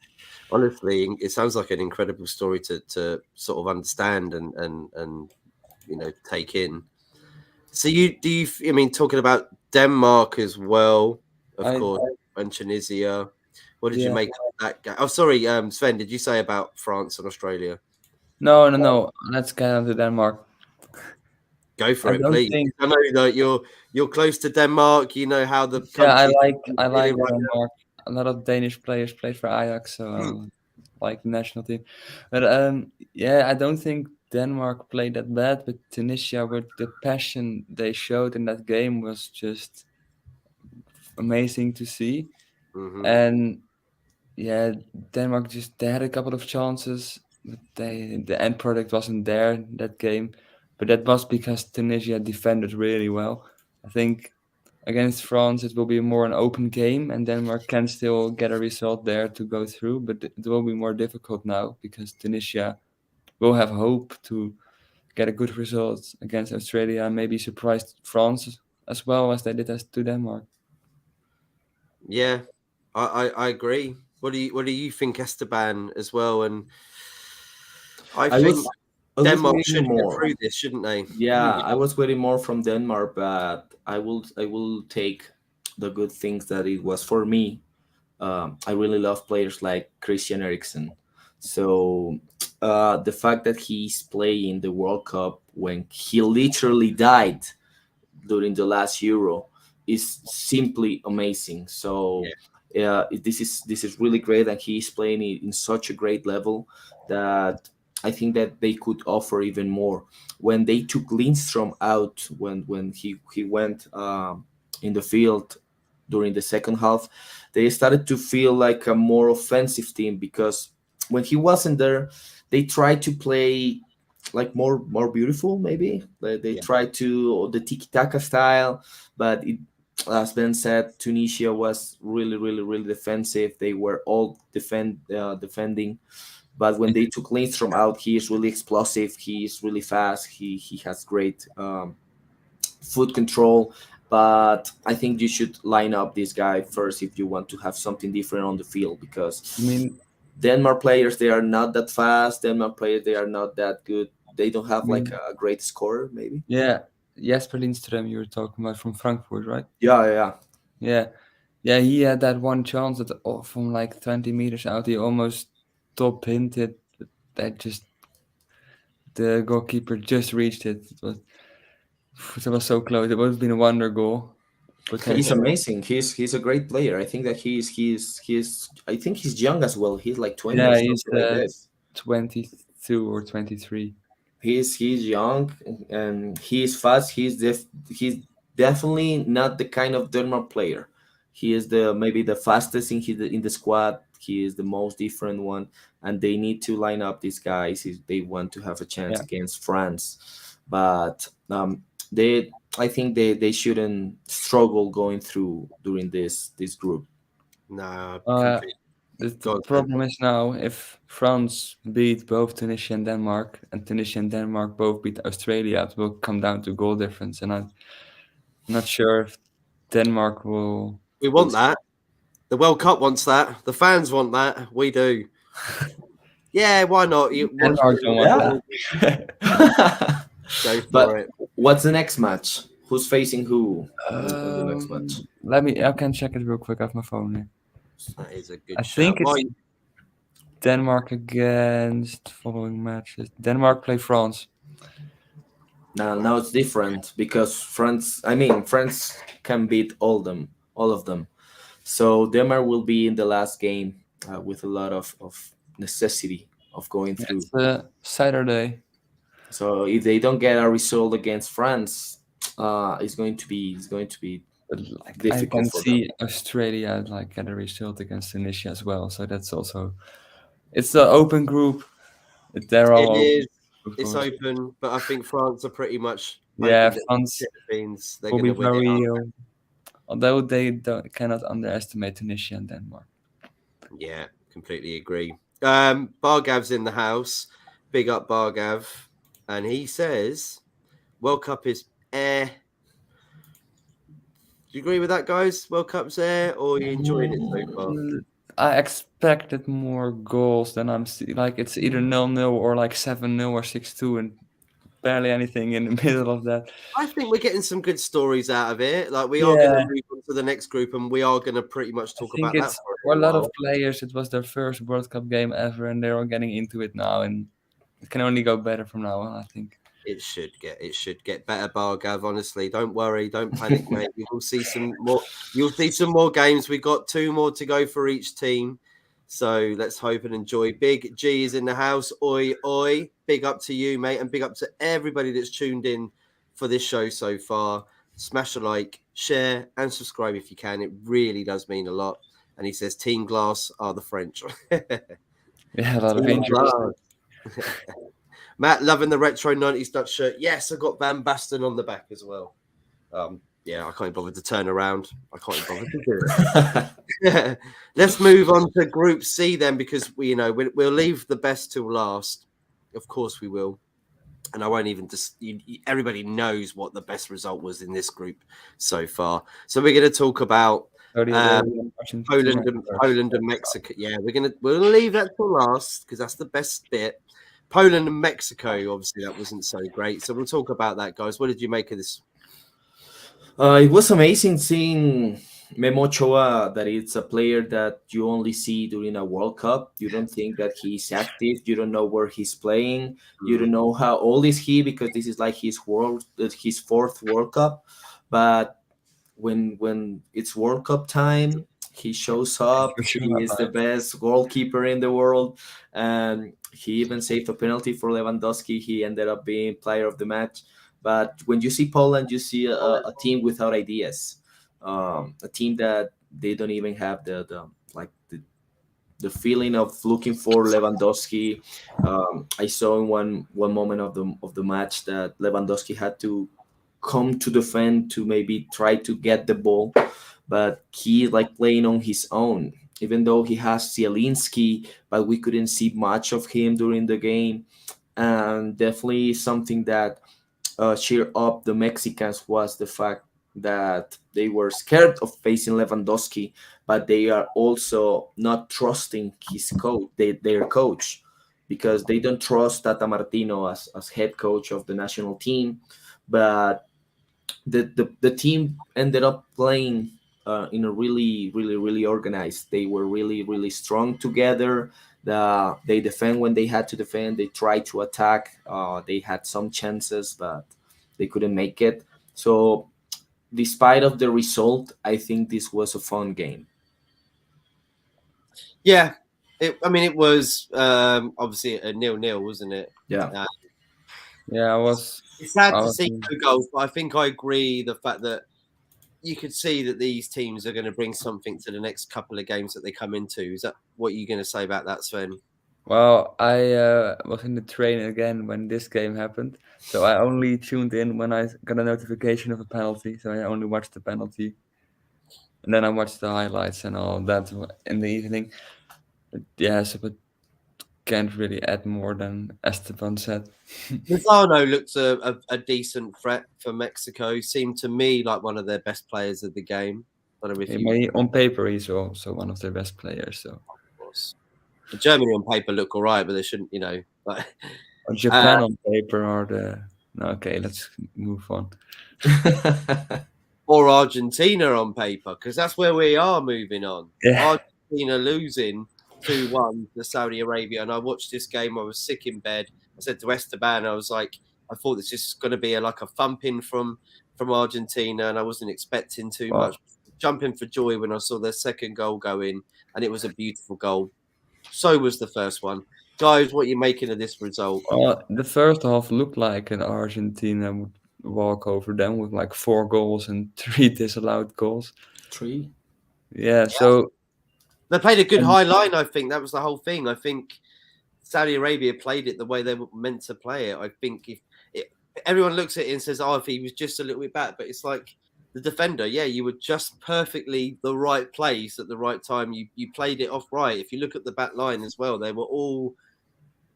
Honestly, it sounds like an incredible story to sort of understand and take in. So I mean, talking about Denmark as well, of
I-
course, and Tunisia. What did you
Yeah.
make of that game? Oh, sorry, Sven, did you say about France and Australia?
No. Let's get on to Denmark.
Go for
I
it,
don't
please.
think-
I know that you're close to Denmark. You know how the
Yeah, I
country.
like
right now.
Denmark. A lot of Danish players played for Ajax, so like the national team. But yeah, I don't think Denmark played that bad, but Tunisia, with the passion they showed in that game, was just amazing to see.
Mhm.
And yeah, Denmark they had a couple of chances, but the end product wasn't there in that game. But that was because Tunisia defended really well. I think against France it will be more an open game, and Denmark can still get a result there to go through. But it will be more difficult now because Tunisia will have hope to get a good result against Australia and maybe surprise France as well as they did to Denmark.
Yeah, I agree. What do you think, Esteban, as well? And I
I
think
was I was
Denmark
waiting
should get
more.
through this, shouldn't they?
Yeah, I was waiting more from Denmark, but I will take the good things that it was for me. I really love players like Christian Eriksen. So the fact that he's playing the World Cup when he literally died during the last Euro is simply amazing. So this is really great, and he's playing it in such a great level that I think that they could offer even more. When they took Lindstrom out, when he went in the field during the second half, they started to feel like a more offensive team, because when he wasn't there, they tried to play like more beautiful, maybe they
Yeah.
tried to the tiki-taka style, but as Ben said, Tunisia was really defensive. They were all defending, But when they took Lindstrom out, he is really explosive. He is really fast. He has great foot control. But I think you should line up this guy first if you want to have something different on the field,
I
because
mean,
Denmark players, they are not that fast. Denmark players, they are not that good. They don't
I
have like
mean,
a great scorer, maybe.
yeah, Jesper Lindström you were talking about from Frankfurt, right?
Yeah.
Yeah, yeah, he had that one chance that from like 20 meters out, he almost top hinted. That just the goalkeeper just reached it. It was so close. It would have been a wonder goal.
He's
Potential.
amazing. He's a great player. I think that he's I think he's young as well. He's like 20 or
Yeah,
something
he's
like this.
22 or 23.
He's young and he's fast. He's definitely not the kind of Denmark player. He is the maybe the fastest in the squad. He is the most different one, and they need to line up these guys if they want to have a chance
Yeah.
against France. But they I think they shouldn't struggle going through during this group.
No,
Uh,
completely.
the
Go on,
problem is now if France beat both Tunisia and Denmark, and Tunisia and Denmark both beat Australia, it will come down to goal difference, and I'm not sure if Denmark will.
we want that. The World Cup wants that. The fans want that. We do. Yeah, why not?
Denmark don't want that.
Go for
But
it.
what's the next match? Who's facing who in the next match?
I can check it real quick off my phone here.
That is a good
I
shout.
think it's
Why-
Denmark against following matches. Denmark play France.
Now it's different because France can beat all of them. So Denmark will be in the last game with a lot of necessity of going through.
It's Saturday.
So if they don't get a result against France, it's going to be
But like, I
difficult
can
for
see Australia like get a result against Tunisia as well. So that's also it's an open group. They're all
It
open,
is.
of
It's
course.
open, but I think France are pretty much
Yeah,
opened it.
France
Philippines. They're
will
going
be
to win it.
very.
aren't
Although they cannot underestimate Tunisia and Denmark.
they? Yeah, completely agree. Bargav's in the house. Big up Bargav, and he says, "World Cup is air." Do you agree with that, guys? World Cup's air, or are you enjoying it so far?
I expected more goals than like it's either 0-0 or like 7-0 or 6-2 and barely anything in the middle of that.
I think we're getting some good stories out of it. Like we are going to move on to the next group, and we are going to pretty much
I
talk
think
about that
it's
for
for a lot of
while.
players. It was their first World Cup game ever, and they're all getting into it now, and it can only go better from now on. I think.
It should get better, Bargav. Honestly, don't worry, don't panic, mate. You will see some more. You'll see some more games. We got 2 more to go for each team, so let's hope and enjoy. Big G is in the house. Oi, oi! Big up to you, mate, and big up to everybody that's tuned in for this show so far. Smash a like, share, and subscribe if you can. It really does mean a lot. And he says, "Team Glass are the French."
Yeah, a lot of
Team
injuries.
Glass. Matt, loving the retro 90s Dutch shirt. Yes, I got Van Basten on the back as well. Yeah, I can't bother to turn around. I can't bother to do it. Let's move on to Group C then, because we'll leave the best till last. Of course we will. And I won't even everybody knows what the best result was in this group so far. So we're going to talk about
Saudi Arabia and Argentina.
Poland and Mexico. Yeah, we'll leave that till last because that's the best bit. Poland and Mexico, obviously, that wasn't so great. So we'll talk about that, guys. What did you make of this?
It was amazing seeing Memo Ochoa, that it's a player that you only see during a World Cup. You don't think that he's active. You don't know where he's playing. You don't know how old is he, because this is like his 4th World Cup. But when it's World Cup time, he shows up. He is the best goalkeeper in the world, and he even saved a penalty for Lewandowski. He ended up being player of the match. But when you see Poland, you see a team without ideas, a team that they don't even have the feeling of looking for Lewandowski. I saw in one moment of the match that Lewandowski had to come to defend to maybe try to get the ball, but he like playing on his own. even though he has Zielinski, but we couldn't see much of him during the game. And definitely something that cheered up the Mexicans was the fact that they were scared of facing Lewandowski, but they are also not trusting his coach, their coach, because they don't trust Tata Martino as head coach of the national team. But the team ended up playing in a really organized. They were really strong together. They defend when they had to defend. They tried to attack. They had some chances, but they couldn't make it. So, despite of the result, I think this was a fun game.
Yeah, I mean, it was obviously a 0-0, wasn't it?
Yeah.
Yeah,
It's sad
I
to
was
see no goals, but I think I agree the fact that you could see that these teams are going to bring something to the next couple of games that they come into. Is that what you're going to say about that, Sven?
Well, I was in the train again when this game happened, so I only tuned in when I got a notification of a penalty. So I only watched the penalty, and then I watched the highlights and all that in the evening. But yeah, so but can't really add more than Esteban said.
Lozano looks a decent threat for Mexico. Seemed to me like one of their best players of the game. I don't know if you
On paper, he's also one of their best players. So
was. Germany on paper look all right, but they shouldn't, you know. Like,
Japan on paper are the no. Okay, let's move on.
or Argentina on paper, because that's where we are moving on.
Yeah.
Argentina losing 2-1 to Saudi Arabia, and I watched this game. I was sick in bed. I said to Esteban, I was like, I thought this is going to be like a thumping from Argentina, and I wasn't expecting too
Well,
much. Jumping for joy when I saw their second goal go in, and it was a beautiful goal. So was the first one. Guys, what are you making of this result?
the first half looked like an Argentina would walk over them with like 4 goals and 3 disallowed goals.
3.
Yeah, so
They played a good
and
high line, I think. That was the whole thing. I think Saudi Arabia played it the way they were meant to play it. I think if everyone looks at it and says, oh, if he was just a little bit back, but it's like the defender, yeah, you were just perfectly the right place at the right time. You played it off right. If you look at the back line as well, they were all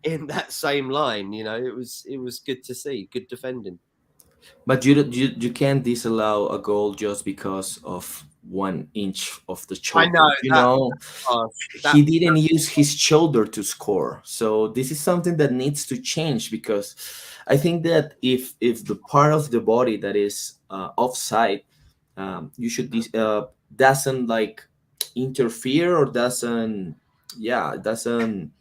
in that same line. You know, it was good to see, good defending.
But you can't disallow a goal just because of 1 inch of the
I
shoulder.
know
You
that,
know, he didn't use his shoulder to score. So this is something that needs to change, because I think that if the part of the body that is offside, you should doesn't like interfere or doesn't, yeah, doesn't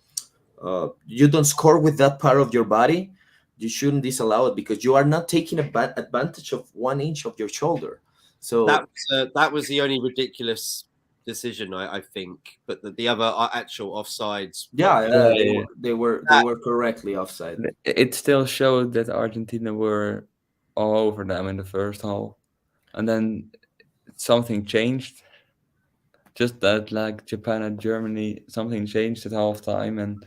you don't score with that part of your body, you shouldn't disallow it, because you are not taking advantage of 1 inch of your shoulder. So
that was the only ridiculous decision, I think. But the other actual offsides,
yeah,
yeah,
they
yeah.
were they were correctly offside.
It still showed that Argentina were all over them in the first half, and then something changed. Just that, like Japan and Germany, something changed at halftime, and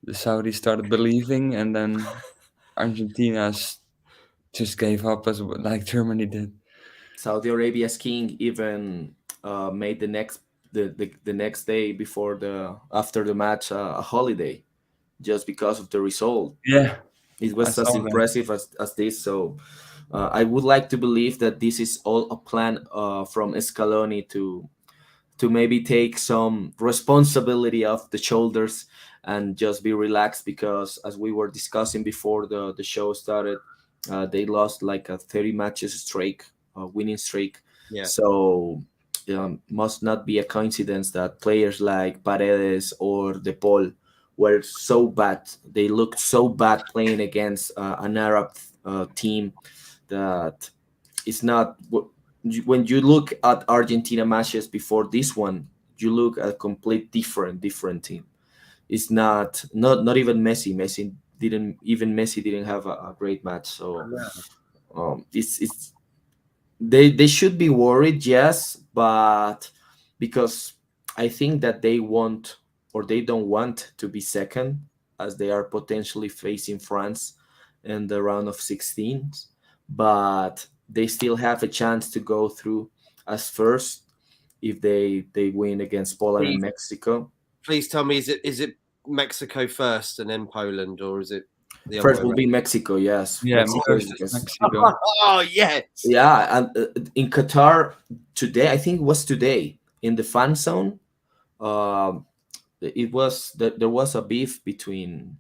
the Saudis started believing, and then Argentina's just gave up as like Germany did.
Saudi Arabia's king even made the next day before the after the match a holiday, just because of the result.
Yeah,
It
I
was
saw
as
that.
impressive as this. So I would like to believe that this is all a plan from Scaloni to maybe take some responsibility off the shoulders and just be relaxed, because as we were discussing before the show started, they lost like a 30 matches streak, winning streak.
Yeah.
So must not be a coincidence that players like Paredes or De Paul were so bad. They looked so bad playing against an Arab team that it's not when you look at Argentina matches before this one, you look at a complete different team. It's not even Messi. Messi didn't have a great match. So it's they should be worried, yes, but because I think that they want or they don't want to be second, as they are potentially facing France in the round of 16s, but they still have a chance to go through as first if they win against Poland and Mexico.
Please tell me, is it Mexico first and then Poland, or is it the other
First
way
will be Mexico, yes.
Yeah,
Mexico
first
is-
is Mexico.
Oh yes.
Yeah, and in Qatar today, I think it was today in the fan zone. It was that there was a beef between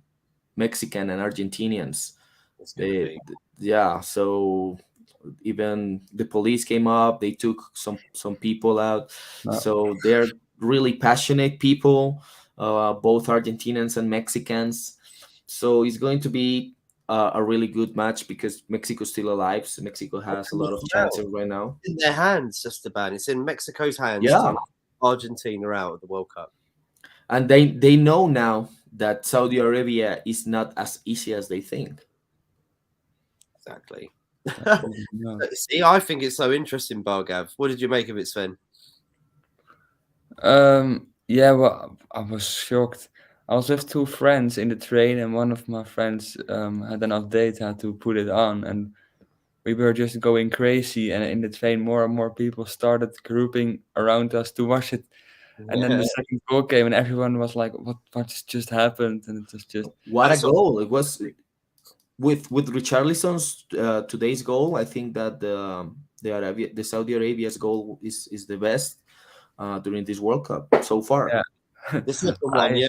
Mexican and Argentinians.
It's gonna
They,
be.
yeah, so even the police came up. They took some people out.
No.
So they're really passionate people, both Argentinians and Mexicans. So it's going to be a really good match because Mexico's still alive. So Mexico has a lot of chances right now.
In their hands, just about. It's in Mexico's hands.
Yeah.
to take Argentina out of the World Cup.
And they know now that Saudi Arabia is not as easy as they think.
Exactly.
No.
See, I think it's so interesting, Bargav. What did you make of it, Sven?
Yeah, well, I was shocked. I was with two friends in the train, and one of my friends had enough data to put it on, and we were just going crazy. And in the train, more and more people started grouping around us to watch it. And then the second goal came, and everyone was like, "What's just happened?" And it was just
What
I
a
saw-
goal! It was with Richarlison's today's goal. I think that the Saudi Arabia's goal is the best during this World Cup so far.
Yeah.
The second one, yeah.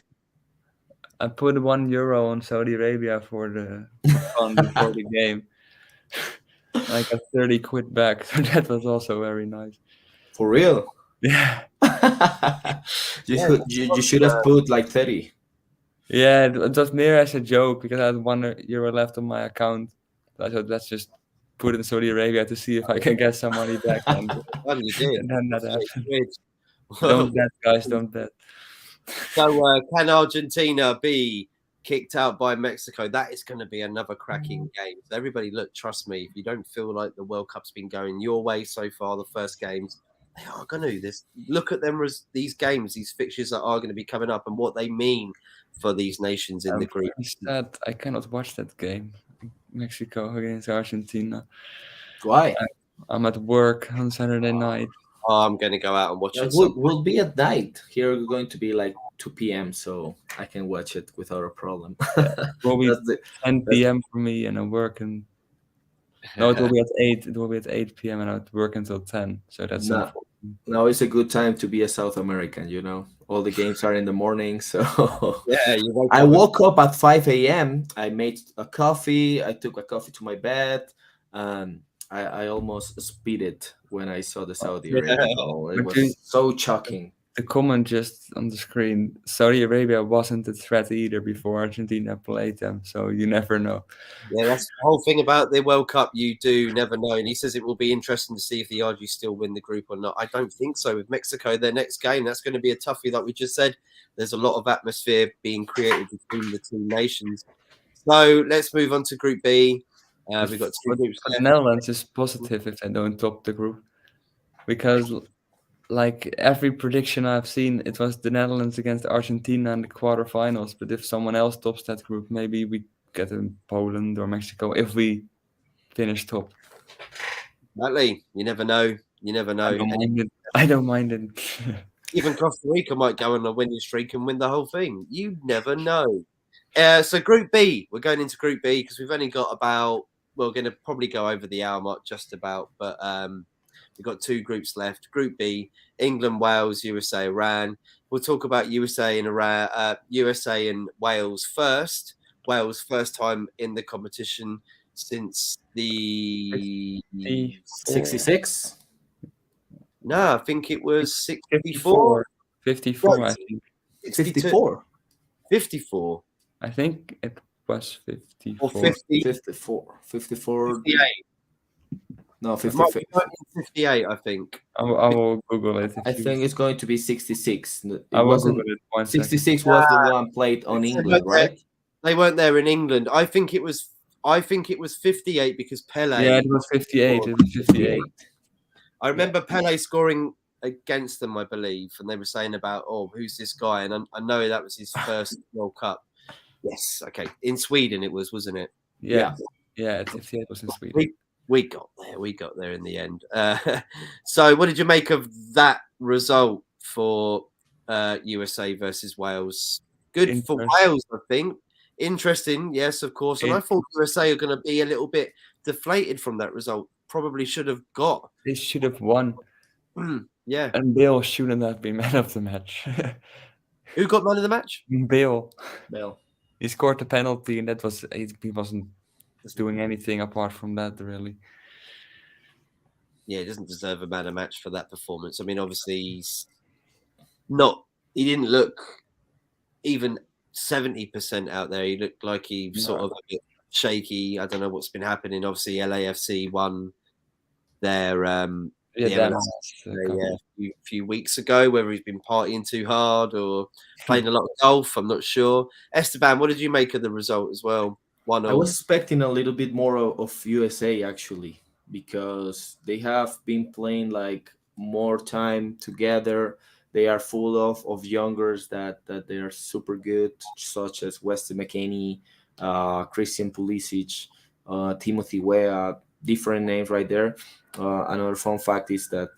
I put €1 on Saudi Arabia for fun before the game. I got 30 quid back, so that was also very nice.
For real.
Yeah,
You should have put like 30.
yeah, it was mere as a joke because I had €1 left on my account. I thought let's just put it in Saudi Arabia to see if I can get some money back. And,
One you did.
and then that happened.
Good.
Don't bet, guys, don't bet.
So, can Argentina be kicked out by Mexico? That is going to be another cracking game. So everybody, look, trust me, if you don't feel like the World Cup's been going your way so far, the first games, they are going to. Look at them as these games, these fixtures that are going to be coming up and what they mean for these nations in the group.
Sad. I cannot watch that game, Mexico against Argentina.
Why?
I'm at work on Saturday night.
Oh, I'm going to go out and watch it.
We'll be at night. Here we're going to be like 2 p.m. so I can watch it without a problem.
Will be
That's the-
10 p.m. for me, and I work and no, it will be at 8. It will be at 8 p.m. and I work until 10. So that's
No.
unfortunate.
Now it's a good time to be a South American, you know. All the games are in the morning, so
Yeah, you wake
I
up-
woke up at 5 a.m. I made a coffee. I took a coffee to my bed, and I almost speeded when I saw the Saudi Arabia goal. It
But you-
was so shocking.
The comment just on the screen: Saudi Arabia wasn't a threat either before Argentina played them, so you never know.
Yeah, that's the whole thing about the World Cup. You do never know. And he says it will be interesting to see if the Argies still win the group or not. I don't think so. With Mexico, their next game, that's going to be a toughie, like we just said. There's a lot of atmosphere being created between the two nations. So let's move on to Group B. We've got two groups
For the
left.
Netherlands is positive if they don't top the group, because like every prediction I've seen, it was the Netherlands against Argentina in the quarterfinals. But if someone else tops that group, maybe we get in Poland or Mexico if we finish top.
Exactly. You never know. You never know.
I don't mind it. I don't mind it.
Even Costa Rica might go on a winning streak and win the whole thing. You never know. So Group B, we're going into Group B because we've only got about, we're going to probably go over the hour mark just about, but we've got two groups left. Group B, England, Wales, USA, Iran. We'll talk about USA and Iran, USA and Wales first. Wales first time in the competition since the
66.
No, I think it was 64.
54,
Right.
I think.
54.
54
I think it was 54.
or 50.
54. 54.
58.
No,
It might
55.
be 58, I think.
I will Google it.
I think it's going to be 66. It
I will
wasn't.
Google it 1 second.
66 was the one played on
It's
England,
about that.
right?
They weren't there in England. I think it was 58 because Pele.
Yeah, it was 58. It was 58.
I remember Pele scoring against them, I believe, and they were saying about, oh, who's this guy? And I know that was his first World Cup. Yes, okay. In Sweden it was, wasn't it?
Yeah, 58 was in Sweden.
We got there. We got there in the end. So what did you make of that result for USA versus Wales. Good for
Interesting.
Wales, I think. Interesting, yes, of course. And I thought USA are going to be a little bit deflated from that result. Probably should have got.
They should have won,
Yeah.
and Bale shouldn't have been man of the match.
Who got man of the match?
Bale.
Bale.
He scored the penalty, and that was he wasn't doing anything apart from that, really.
Yeah, he doesn't deserve a man of match for that performance. I mean, obviously, he didn't look even 70% out there. He looked like he sort of a bit shaky. I don't know what's been happening. Obviously, LAFC won their
Yeah,
a few weeks ago, whether he's been partying too hard or playing a lot of golf, I'm not sure. Esteban, what did you make of the result as well?
I was expecting a little bit more of USA actually, because they have been playing like more time together. They are full of youngers that they are super good, such as Weston McKennie, Christian Pulisic, Timothy Weah, different names right there. Another fun fact is that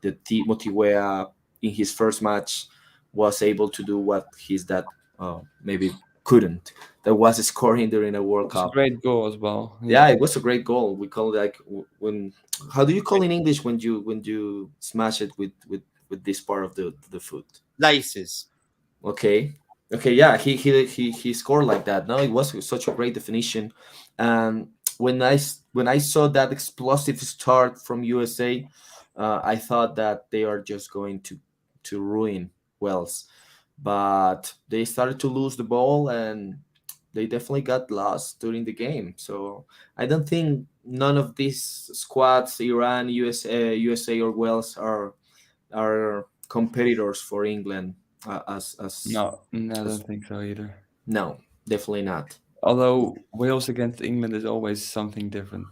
the Timothy Weah in his first match was able to do what his dad maybe couldn't. That was scoring during a World
It's a
Cup.
great goal as well.
Yeah, it was a great goal. We call it like when. How do you call in English when you smash it with this part of the foot?
Laces.
Okay. Yeah, he scored like that. No, it was such a great definition. And when I saw that explosive start from USA, I thought that they are just going to ruin Wales, but they started to lose the ball and they definitely got lost during the game. So I don't think none of these squads, Iran, USA or Wales, are competitors for England. As
No, I don't think so either.
No, definitely not.
Although Wales against England is always something different.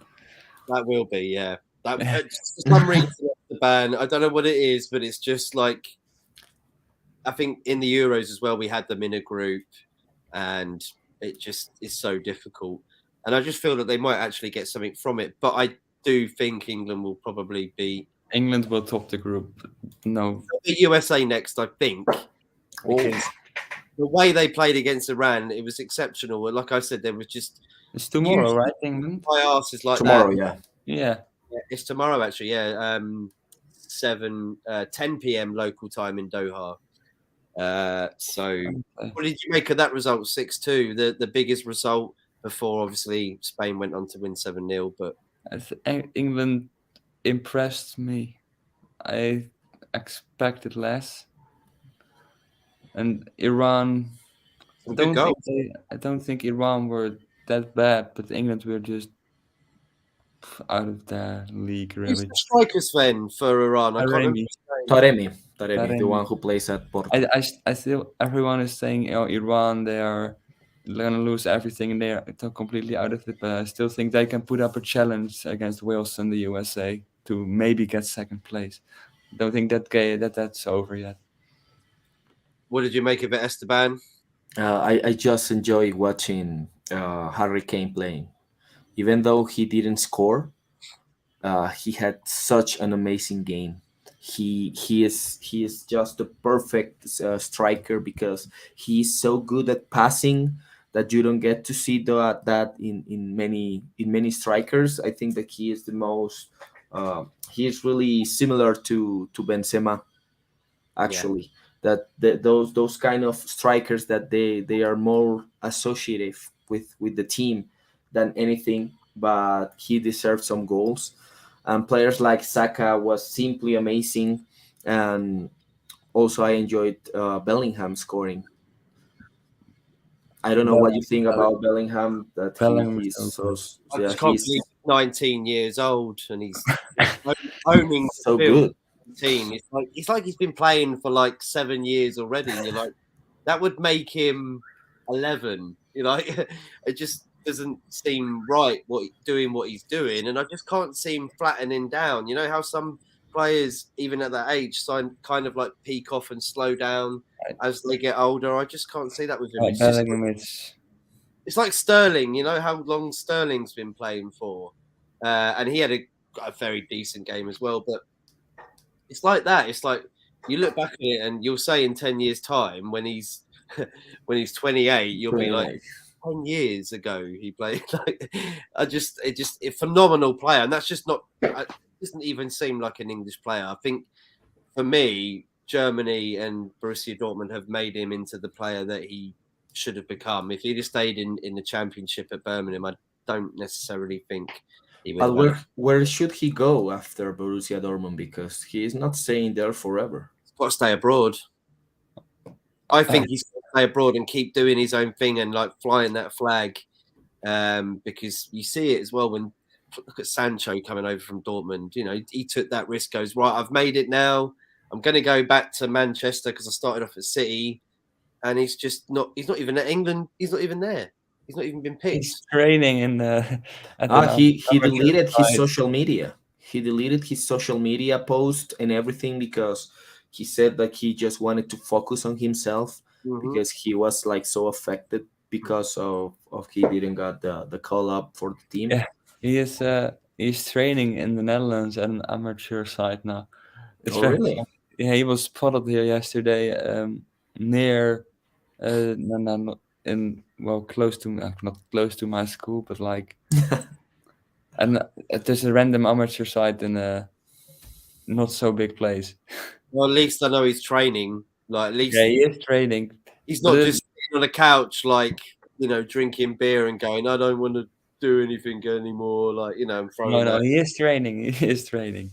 That will be, yeah. That for some reason the ban. I don't know what it is, but it's just like I think in the Euros as well. We had them in a group, and it just is so difficult. And I just feel that they might actually get something from it. But I do think England will probably be.
England will top the group. No,
The USA next, I think. Because the way they played against Iran, it was exceptional. Like I said, there was just.
it's tomorrow, right? England.
My ass is like
Tomorrow,
that.
Yeah.
It's tomorrow, actually. Yeah, 10 p.m. local time in Doha. So, what did you make of that result? 6-2, the biggest result before obviously Spain went on to win 7-0. But
England impressed me. I expected less, and Iran. I don't think Iran were that bad, but England were just out of the league,
who's
really.
the strikers then for Iran? I can't remember.
Taremi.
Taremi, the one who plays at Porto.
I still, everyone is saying, Iran, they are gonna lose everything and they are completely out of it. But I still think they can put up a challenge against Wales and the USA to maybe get second place. Don't think that's over yet.
What did you make of it, Esteban?
I just enjoy watching Harry Kane playing. Even though he didn't score, he had such an amazing game. He is just the perfect striker because he's so good at passing that you don't get to see that in many strikers. I think that he is the most. He is really similar to Benzema, actually. Yeah. Those kind of strikers that they are more associated with the team than anything, but he deserved some goals. And players like Saka was simply amazing, and also I enjoyed Bellingham scoring. I don't know what you think about Bellingham. That he's so
I just can't believe he's 19 years old and he's owning
so good
team. It's like he's been playing for like 7 years already, and you're like, that would make him 11. You know, it just doesn't seem right what he's doing, and I just can't see him flattening down. You know how some players, even at that age, kind of like peak off and slow down as they get older. I just can't see that with him. It's like Sterling. You know how long Sterling's been playing for, and he had a very decent game as well. But it's like that. It's like you look back at it and you'll say in 10 years' time when he's when he's 28, you'll be like 10 years ago he played. Like a phenomenal player, and that's just not. It doesn't even seem like an English player. I think for me, Germany and Borussia Dortmund have made him into the player that he should have become. If he'd have stayed in the Championship at Birmingham, I don't necessarily think he would
But
have.
where should he go after Borussia Dortmund? Because he is not staying there forever.
He's got to stay abroad. I think he's got to stay abroad and keep doing his own thing and like flying that flag, because you see it as well when look at Sancho coming over from Dortmund. You know, he took that risk. Goes right. I've made it now. I'm going to go back to Manchester because I started off at City, and he's just not. He's not even at England. He's not even there. He's not even been picked.
He's training in the.
He deleted his social media. He deleted his social media post and everything because he said that he just wanted to focus on himself because he was like so affected because of he didn't got the call up for the team.
Yeah, he's training in the Netherlands at an amateur side now. It's
really?
Yeah, he was spotted here yesterday near no, in close to not close to my school, but like and there's a random amateur site in a not so big place.
Well, at least I know he's training. Like at least
he is training.
He's not just sitting on a couch like drinking beer and going, I don't want to do anything anymore. Like I'm throwing.
No, he is training. He is training.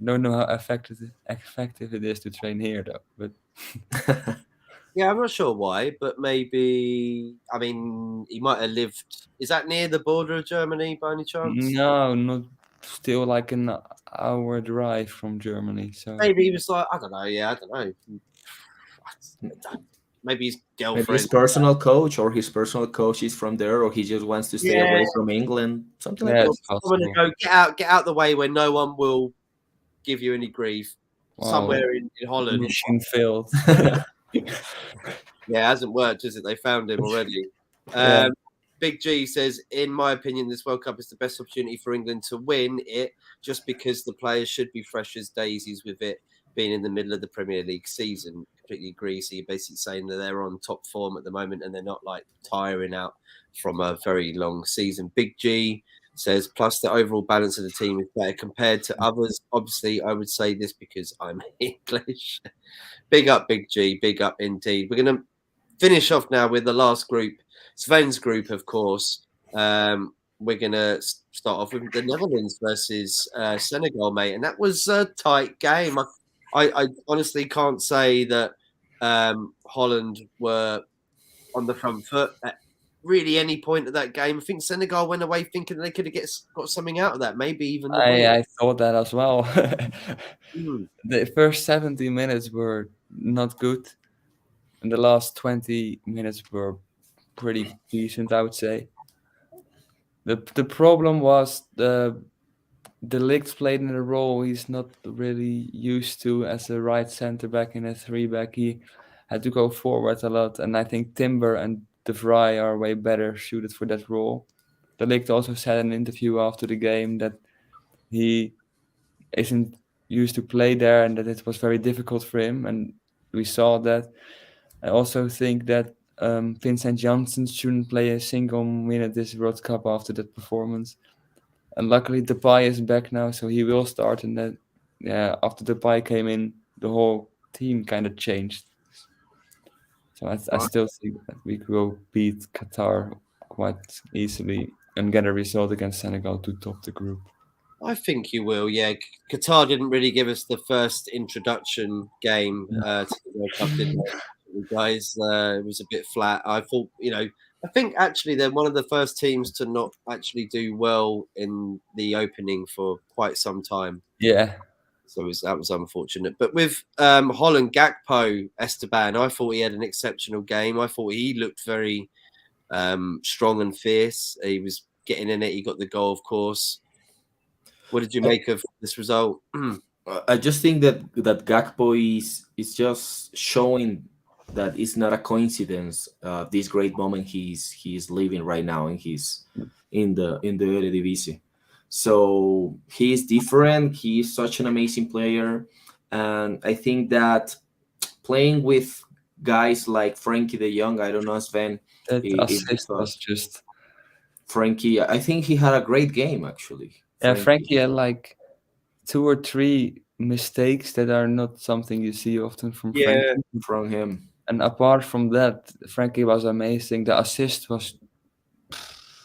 Don't know how effective it is to train here though, but.
Yeah, I'm not sure why, but maybe he might have lived. Is that near the border of Germany by any chance?
No, not still like an hour drive from Germany. So
maybe he was like, I don't know. Yeah, I don't know. Maybe his girlfriend,
maybe his personal coach, or his personal coach is from there, or he just wants to stay away from England. Something like that.
I want to go get out the way where no one will give you any grief. Wow. Somewhere in Holland.
Mission failed.
Yeah, it hasn't worked, is it? They found him already. Big G says, in my opinion, this World Cup is the best opportunity for England to win it, just because the players should be fresh as daisies with it being in the middle of the Premier League season. Completely agree. So you're basically saying that they're on top form at the moment and they're not like tiring out from a very long season. Big G says, plus the overall balance of the team is better compared to others. Obviously, I would say this because I'm English. Big up, Big G. Big up indeed. We're going to finish off now with the last group, Sven's group, of course. We're going to start off with the Netherlands versus Senegal, mate. And that was a tight game. I honestly can't say that Holland were on the front foot at really any point of that game. I think Senegal went away thinking they could have got something out of that, maybe even.
I thought that as well. The first 70 minutes were not good, and the last 20 minutes were pretty decent, I would say. The problem was the De Ligt played in a role he's not really used to as a right center back in a 3-back. He had to go forward a lot, and I think Timber and De Vrij are way better suited for that role. De Ligt also said in an interview after the game that he isn't used to play there and that it was very difficult for him, and we saw that. I also think that Vincent Janssen shouldn't play a single minute this World Cup after that performance. And luckily Depay is back now, so he will start. And then, after Depay came in, the whole team kind of changed. So I still think that we will beat Qatar quite easily and get a result against Senegal to top the group.
I think you will, yeah. Qatar didn't really give us the first introduction game to the World Cup, did they, guys? It was a bit flat. I thought, I think actually they're one of the first teams to not actually do well in the opening for quite some time.
Yeah.
So that was unfortunate. But with Holland, Gakpo, Esteban, I thought he had an exceptional game. I thought he looked very strong and fierce. He was getting in it. He got the goal, of course. What did you make of this result?
I just think that Gakpo is just showing that it's not a coincidence. This great moment he's living right now, and he's in the Eredivisie. So he is different. He is such an amazing player, and I think that playing with guys like Frankie De Jong, I don't know, Sven,
That
if you
assist
thought
was just
Frankie, I think he had a great game actually.
yeah.
Frankie,
Frankie had like 2 or 3 mistakes that are not something you see often from
Yeah.
Frankie.
from him,
And apart from that, Frankie was amazing. The assist was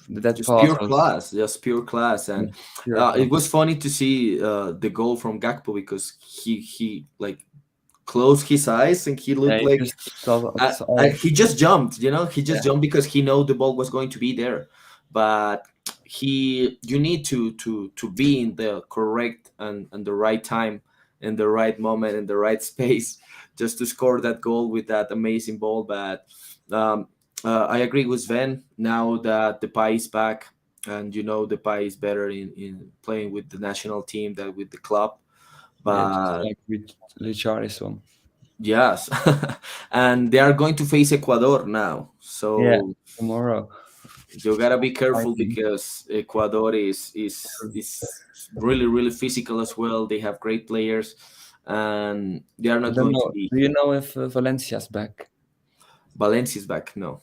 that
just
pass
pure
was
class, just pure class, and
pure
it
class.
was funny to see the goal from Gakpo because he like closed his eyes and he
Yeah,
looked
he
like
just saw
he just jumped, he
yeah,
just jumped because he know the ball was going to be there, but you need to be in the correct and the right time in the right moment in the right space just to score that goal with that amazing ball. But um, I agree with Sven now that the Depay is back, and the Depay is better in playing with the national team than with the club.
yeah, just
But
like with Richarlison.
yes, and they are going to face Ecuador now.
Yeah,
So
tomorrow.
you gotta be careful
Fighting.
because Ecuador is really really physical as well. They have great players, and they are
I
not
don't
going to
know.
be.
Do you know if Valencia's back?
Valencia is back. No,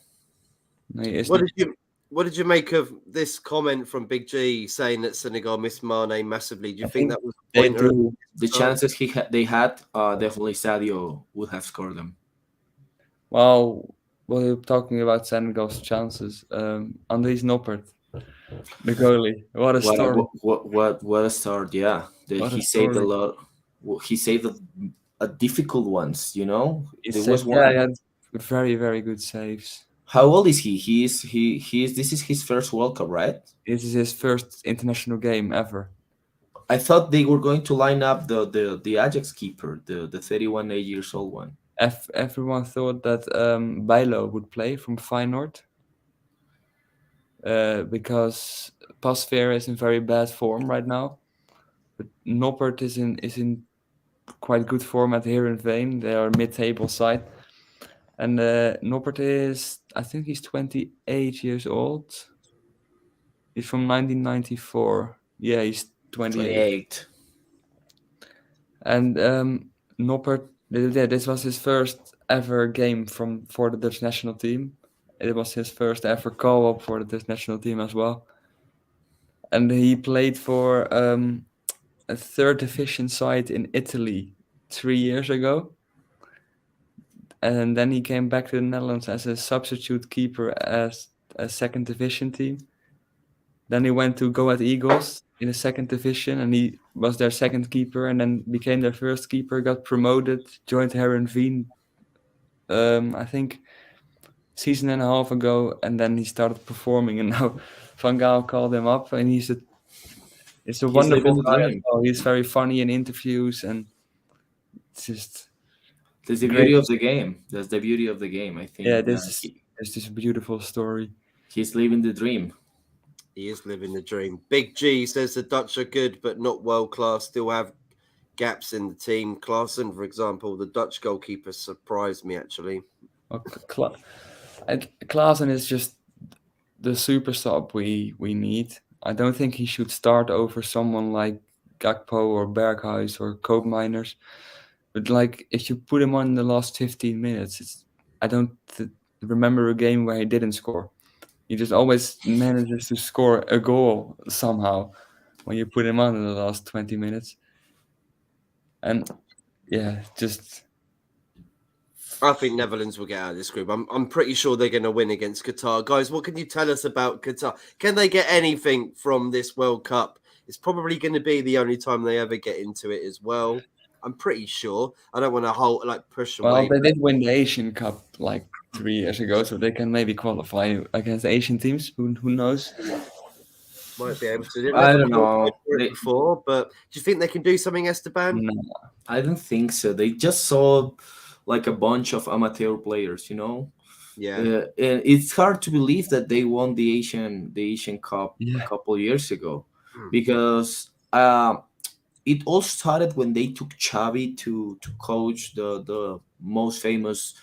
No, he is
What
not.
did you make of this comment from Big G saying that Senegal missed Mane massively? Do you
I
think
think
that was a
they
pointer?
do.
the chances they had, definitely Sadio would have scored them.
Well, we're talking about Senegal's chances. Andries Noppert, the goalie. What a
What a,
story!
what a start! Yeah,
What a
he saved a
story!
lot. He saved a difficult ones.
He
There was
saved. Yeah, he
one.
had very very good saves.
How old is he? He is. This is his first World Cup, right?
This is his first international game ever.
I thought they were going to line up the Ajax keeper, the 31 years old one.
Everyone thought that Bijlo would play from Feyenoord because Pasveer is in very bad form right now. But Noppert is in quite good form at Heerenveen. They are mid-table side, and Noppert is, I think he's 28 years old. He's from 1994. Yeah, he's 28.
28.
And Noppert, yeah, this was his first ever game for the Dutch national team. It was his first ever call-up for the Dutch national team as well. And he played for a third division side in Italy 3 years ago. And then he came back to the Netherlands as a substitute keeper as a second division team. Then he went to Go Ahead Eagles in the second division, and he was their second keeper, and then became their first keeper. Got promoted, joined Heerenveen. I think season and a half ago, and then he started performing, and now Van Gaal called him up, and it's a
He's
wonderful
living the
guy as
dream.
well. He's very funny in interviews, and it's just
That's the
great.
beauty of the game. That's the beauty of the game. I
Yeah,
think
it's just a beautiful story.
he's living the dream.
He is living the dream. Big G says the Dutch are good, but not world class. Still have gaps in the team. Klaassen, for example, the Dutch goalkeeper surprised me actually.
Well, Klaassen is just the super sub we need. I don't think he should start over someone like Gakpo or Berghuis or Koopmeiners. But like, if you put him on in the last 15 minutes, I don't remember a game where he didn't score. He just always manages to score a goal somehow when you put him on in the last 20 minutes. And yeah, just
I think Netherlands will get out of this group. I'm pretty sure they're going to win against Qatar. Guys, what can you tell us about Qatar? Can they get anything from this World Cup? It's probably going to be the only time they ever get into it as well. I'm pretty sure. I don't want to push away.
well, they did win the Asian Cup like 3 years ago, so they can maybe qualify against Asian teams. Who knows?
Might be able to. They've
I
never
don't know.
qualified for it before, but do you think they can do something, Esteban?
No.
I don't think so. They just saw like a bunch of amateur players,
Yeah.
and it's hard to believe that they won the Asian Cup
Yeah.
a couple years ago,
Hmm.
because it all started when they took Xavi to coach the most famous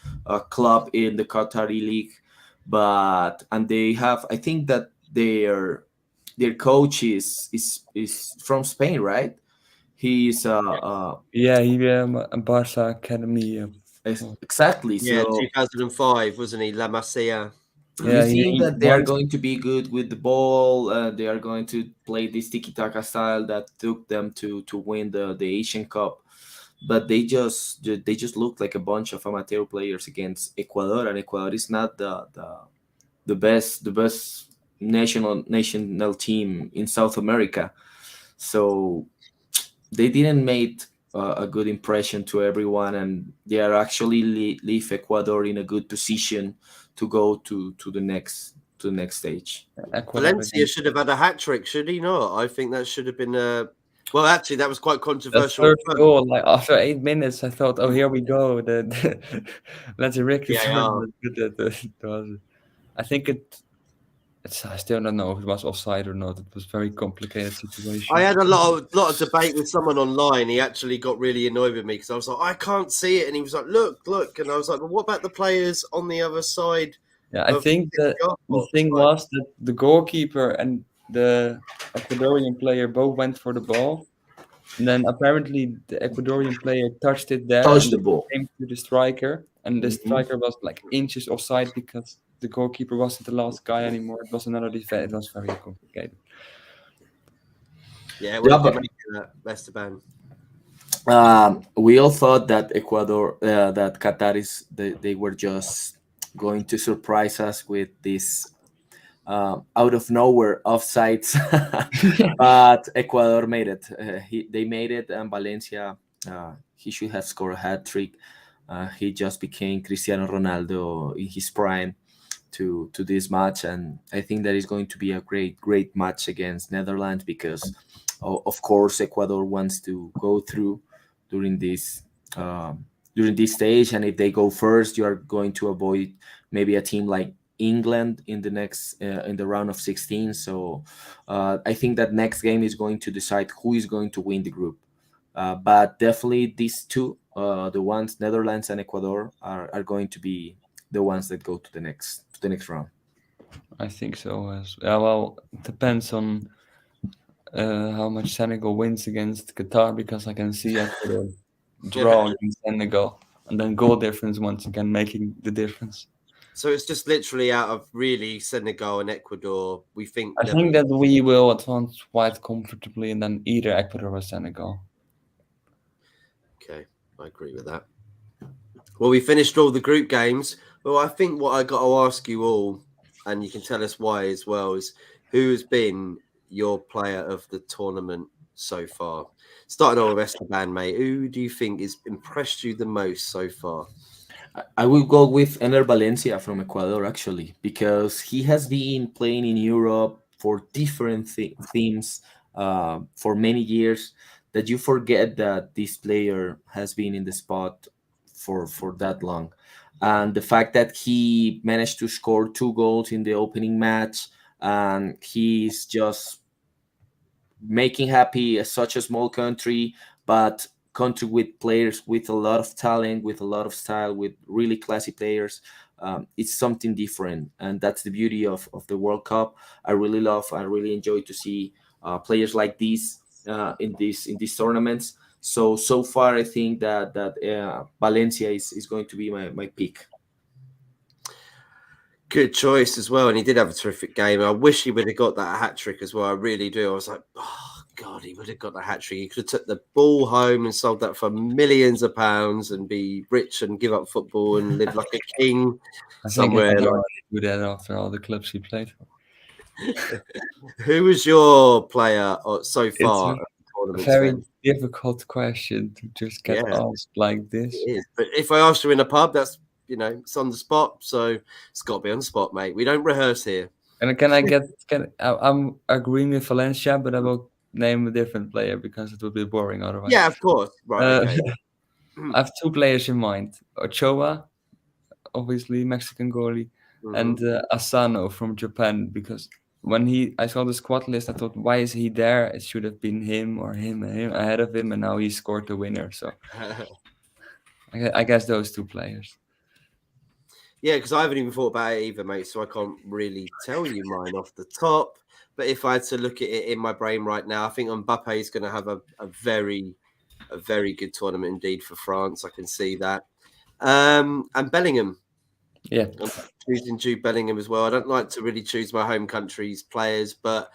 club in the Qatari league, and they have, I think that their coach is from Spain, right? He's
Yeah, he a Barca academy.
exactly.
Yeah,
So
2005, wasn't he? La Masia.
you
Yeah,
think
he
that they are
once
going to be good with the ball? They are going to play this tiki-taka style that took them to win the Asian Cup, but they just look like a bunch of amateur players against Ecuador, and Ecuador is not the best national team in South America. So they didn't make a good impression to everyone, and they are actually leave Ecuador in a good position to go to the next stage.
Ecuador
Valencia
against
should have had a hat trick, should he not? I think that should have been a. Well, actually, that was quite
the
controversial.
third goal. Like after 8 minutes, I thought, "Oh, here we go." Let's Ricky
VAR.
I think I still don't know if it was offside or not. It was a very complicated situation.
I had a lot of debate with someone online. He actually got really annoyed with me because I was like, I can't see it, and he was like, look, and I was like, well, what about the players on the other side?
Yeah, I
of
think
the goal
the
box?
thing
Like,
was that the goalkeeper and the Ecuadorian player both went for the ball, and then apparently the Ecuadorian player touched it there
Touch
and
the
then
ball.
came to the striker, and the
Mhm.
striker was like inches offside because the goalkeeper wasn't the last guy anymore. It was another defense. It was very complicated.
yeah, what
Yeah,
did you
but
make of that, Esteban?
we all thought that that Qatar they were just going to surprise us with this out of nowhere offsides, but Ecuador made it. They made it, and Valencia, he should have scored a hat trick. He just became Cristiano Ronaldo in his prime to this match, and I think that is going to be a great match against Netherlands because, of course, Ecuador wants to go through during this. During this stage, and if they go first, you are going to avoid maybe a team like England in the next in the round of 16. So I think that next game is going to decide who is going to win the group. But definitely these two, the ones Netherlands and Ecuador, are going to be the ones that go to the next round.
I think so. Yeah, well, it depends on how much Senegal wins against Qatar because I can see Ecuador draw against Senegal, and then goal difference once again making the difference.
So it's just literally out of really Senegal and Ecuador. We think.
I think that we will advance quite comfortably, and then either Ecuador or Senegal.
Okay, I agree with that. Well, we finished all the group games. Well, I think what I got to ask you all, and you can tell us why as well, is who has been your player of the tournament so far? Starting off with Esteban, mate. Who do you think has impressed you the most so far?
I will go with Ener Valencia from Ecuador actually because he has been playing in Europe for different themes for many years that you forget that this player has been in the spot for that long, and the fact that he managed to score 2 goals in the opening match, and he's just making happy such a small country, but country with players with a lot of talent, with a lot of style, with really classy players. It's something different, and that's the beauty of the World Cup. I really enjoy to see players like these in these tournaments. So far, I think that Valencia is going to be my pick.
Good choice as well, and he did have a terrific game. I wish he would have got that hat trick as well. I really do. I was like, oh God, he would have got the hat trick. He could have took the ball home and sold that for millions of pounds and be rich and give up football and live like a king
I think
somewhere.
Ecuador
Like,
would do that after all the clubs he played for.
who was your player so
It's
far
a
at the tournament,
very
Sven?
difficult question to just get
Yeah,
asked like this.
it is. But if I asked you in a pub, that's it's on the spot. So it's got to be on the spot, mate. We don't rehearse here.
And I'm agreeing with Valencia, but I will name a different player because it would be boring otherwise.
Yeah, of course. Right. Okay.
I have 2 players in mind: Ochoa, obviously Mexican goalie, and Asano from Japan. Because when I saw the squad list, I thought, why is he there? It should have been him or him ahead of him, and now he scored the winner. So I guess those 2 players.
Yeah, because I haven't even thought about it either, mate. So I can't really tell you mine off the top. But if I had to look at it in my brain right now, I think Mbappe is going to have a very good tournament indeed for France. I can see that. And Bellingham.
Yeah.
I'm choosing Jude Bellingham as well. I don't like to really choose my home country's players, but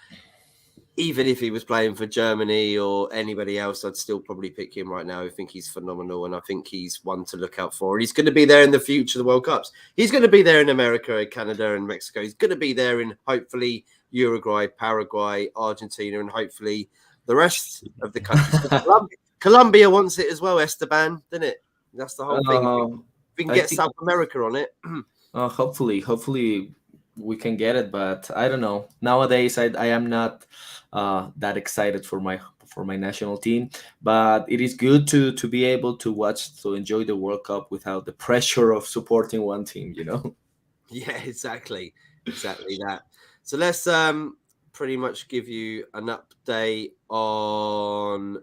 even if he was playing for Germany or anybody else, I'd still probably pick him right now. I think he's phenomenal, and I think he's one to look out for. He's going to be there in the future of the World Cups. He's going to be there in America, Canada, and Mexico. He's going to be there in hopefully Uruguay, Paraguay, Argentina, and hopefully the rest of the countries. Colombia wants it as well, Esteban, didn't it? That's the whole thing. We can get South America on it.
Hopefully we can get it, but I don't know. Nowadays, I am not that excited for my national team, but it is good to be able to enjoy the World Cup without the pressure of supporting one team.
Yeah, exactly that. So let's pretty much give you an update on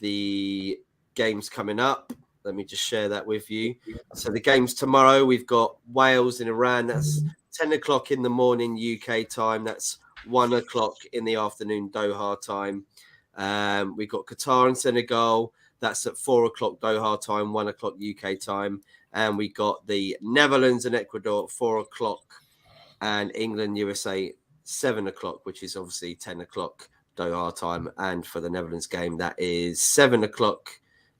the games coming up. Let me just share that with you. So the games tomorrow, we've got Wales and Iran. That's 10 o'clock in the morning UK time. That's 1 o'clock in the afternoon Doha time. We've got Qatar and Senegal. That's at 4 o'clock Doha time, 1 o'clock UK time. And we got the Netherlands and Ecuador at 4 o'clock, and England, USA, 7 o'clock, which is obviously 10 o'clock Doha time. And for the Netherlands game, that is 7 o'clock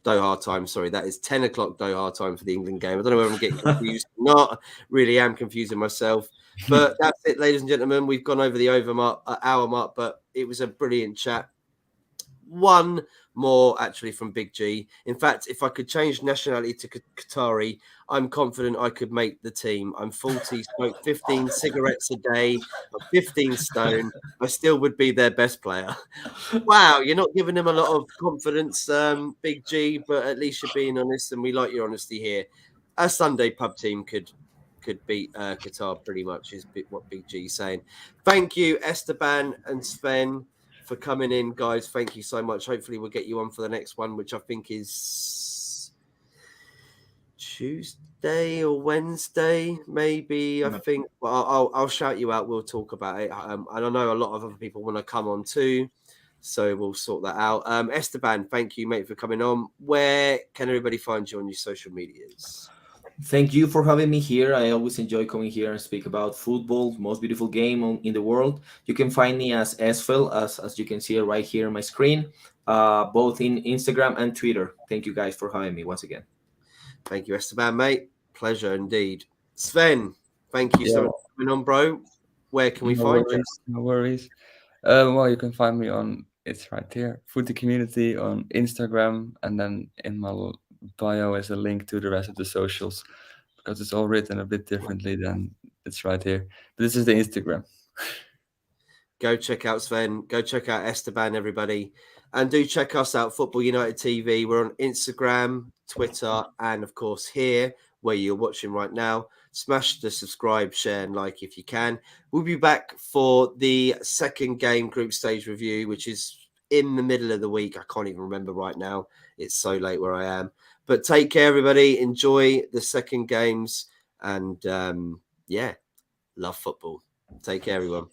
Doha time. Sorry, that is 10 o'clock Doha time for the England game. I don't know whether I'm getting confused or not. Really am confusing myself. But that's it, ladies and gentlemen. We've gone over the hour mark, but it was a brilliant chat. One more actually from Big G. In fact, if I could change nationality to Qatari, I'm confident I could make the team. I'm 40, smoke 15 cigarettes a day, I'm 15 stone. I still would be their best player. Wow, you're not giving them a lot of confidence, Big G, but at least you're being honest, and we like your honesty here. A Sunday pub team could beat Qatar pretty much, is what Big G is saying. Thank you, Esteban and Sven, for coming in, guys. Thank you so much. Hopefully we'll get you on for the next one, which I think is Tuesday or Wednesday, maybe. I think. Well, I'll shout you out. We'll talk about it. And I know a lot of other people want to come on too, so we'll sort that out. Esteban, thank you, mate, for coming on. Where can everybody find you on your social medias?
Thank you for having me here. I always enjoy coming here and speak about football, most beautiful game in the world. You can find me as Esfel, as you can see right here on my screen, both in Instagram and Twitter. Thank you guys for having me once again.
Thank you, Esteban, mate. Pleasure indeed. Sven, thank you so much for coming on, bro. Where can we find you?
No worries. Well, you can find me on, it's right here, Footy Community on Instagram, and then in my bio is a link to the rest of the socials, because it's all written a bit differently than it's right here. But this is the Instagram.
Go check out Sven. Go check out Esteban, everybody. And do check us out, Football United TV. We're on Instagram, Twitter, and of course here, where you're watching right now. Smash the subscribe, share, and like if you can. We'll be back for the second game group stage review, which is in the middle of the week. I can't even remember right now. It's so late where I am. But take care, everybody. Enjoy the second games. And, love football. Take care, everyone.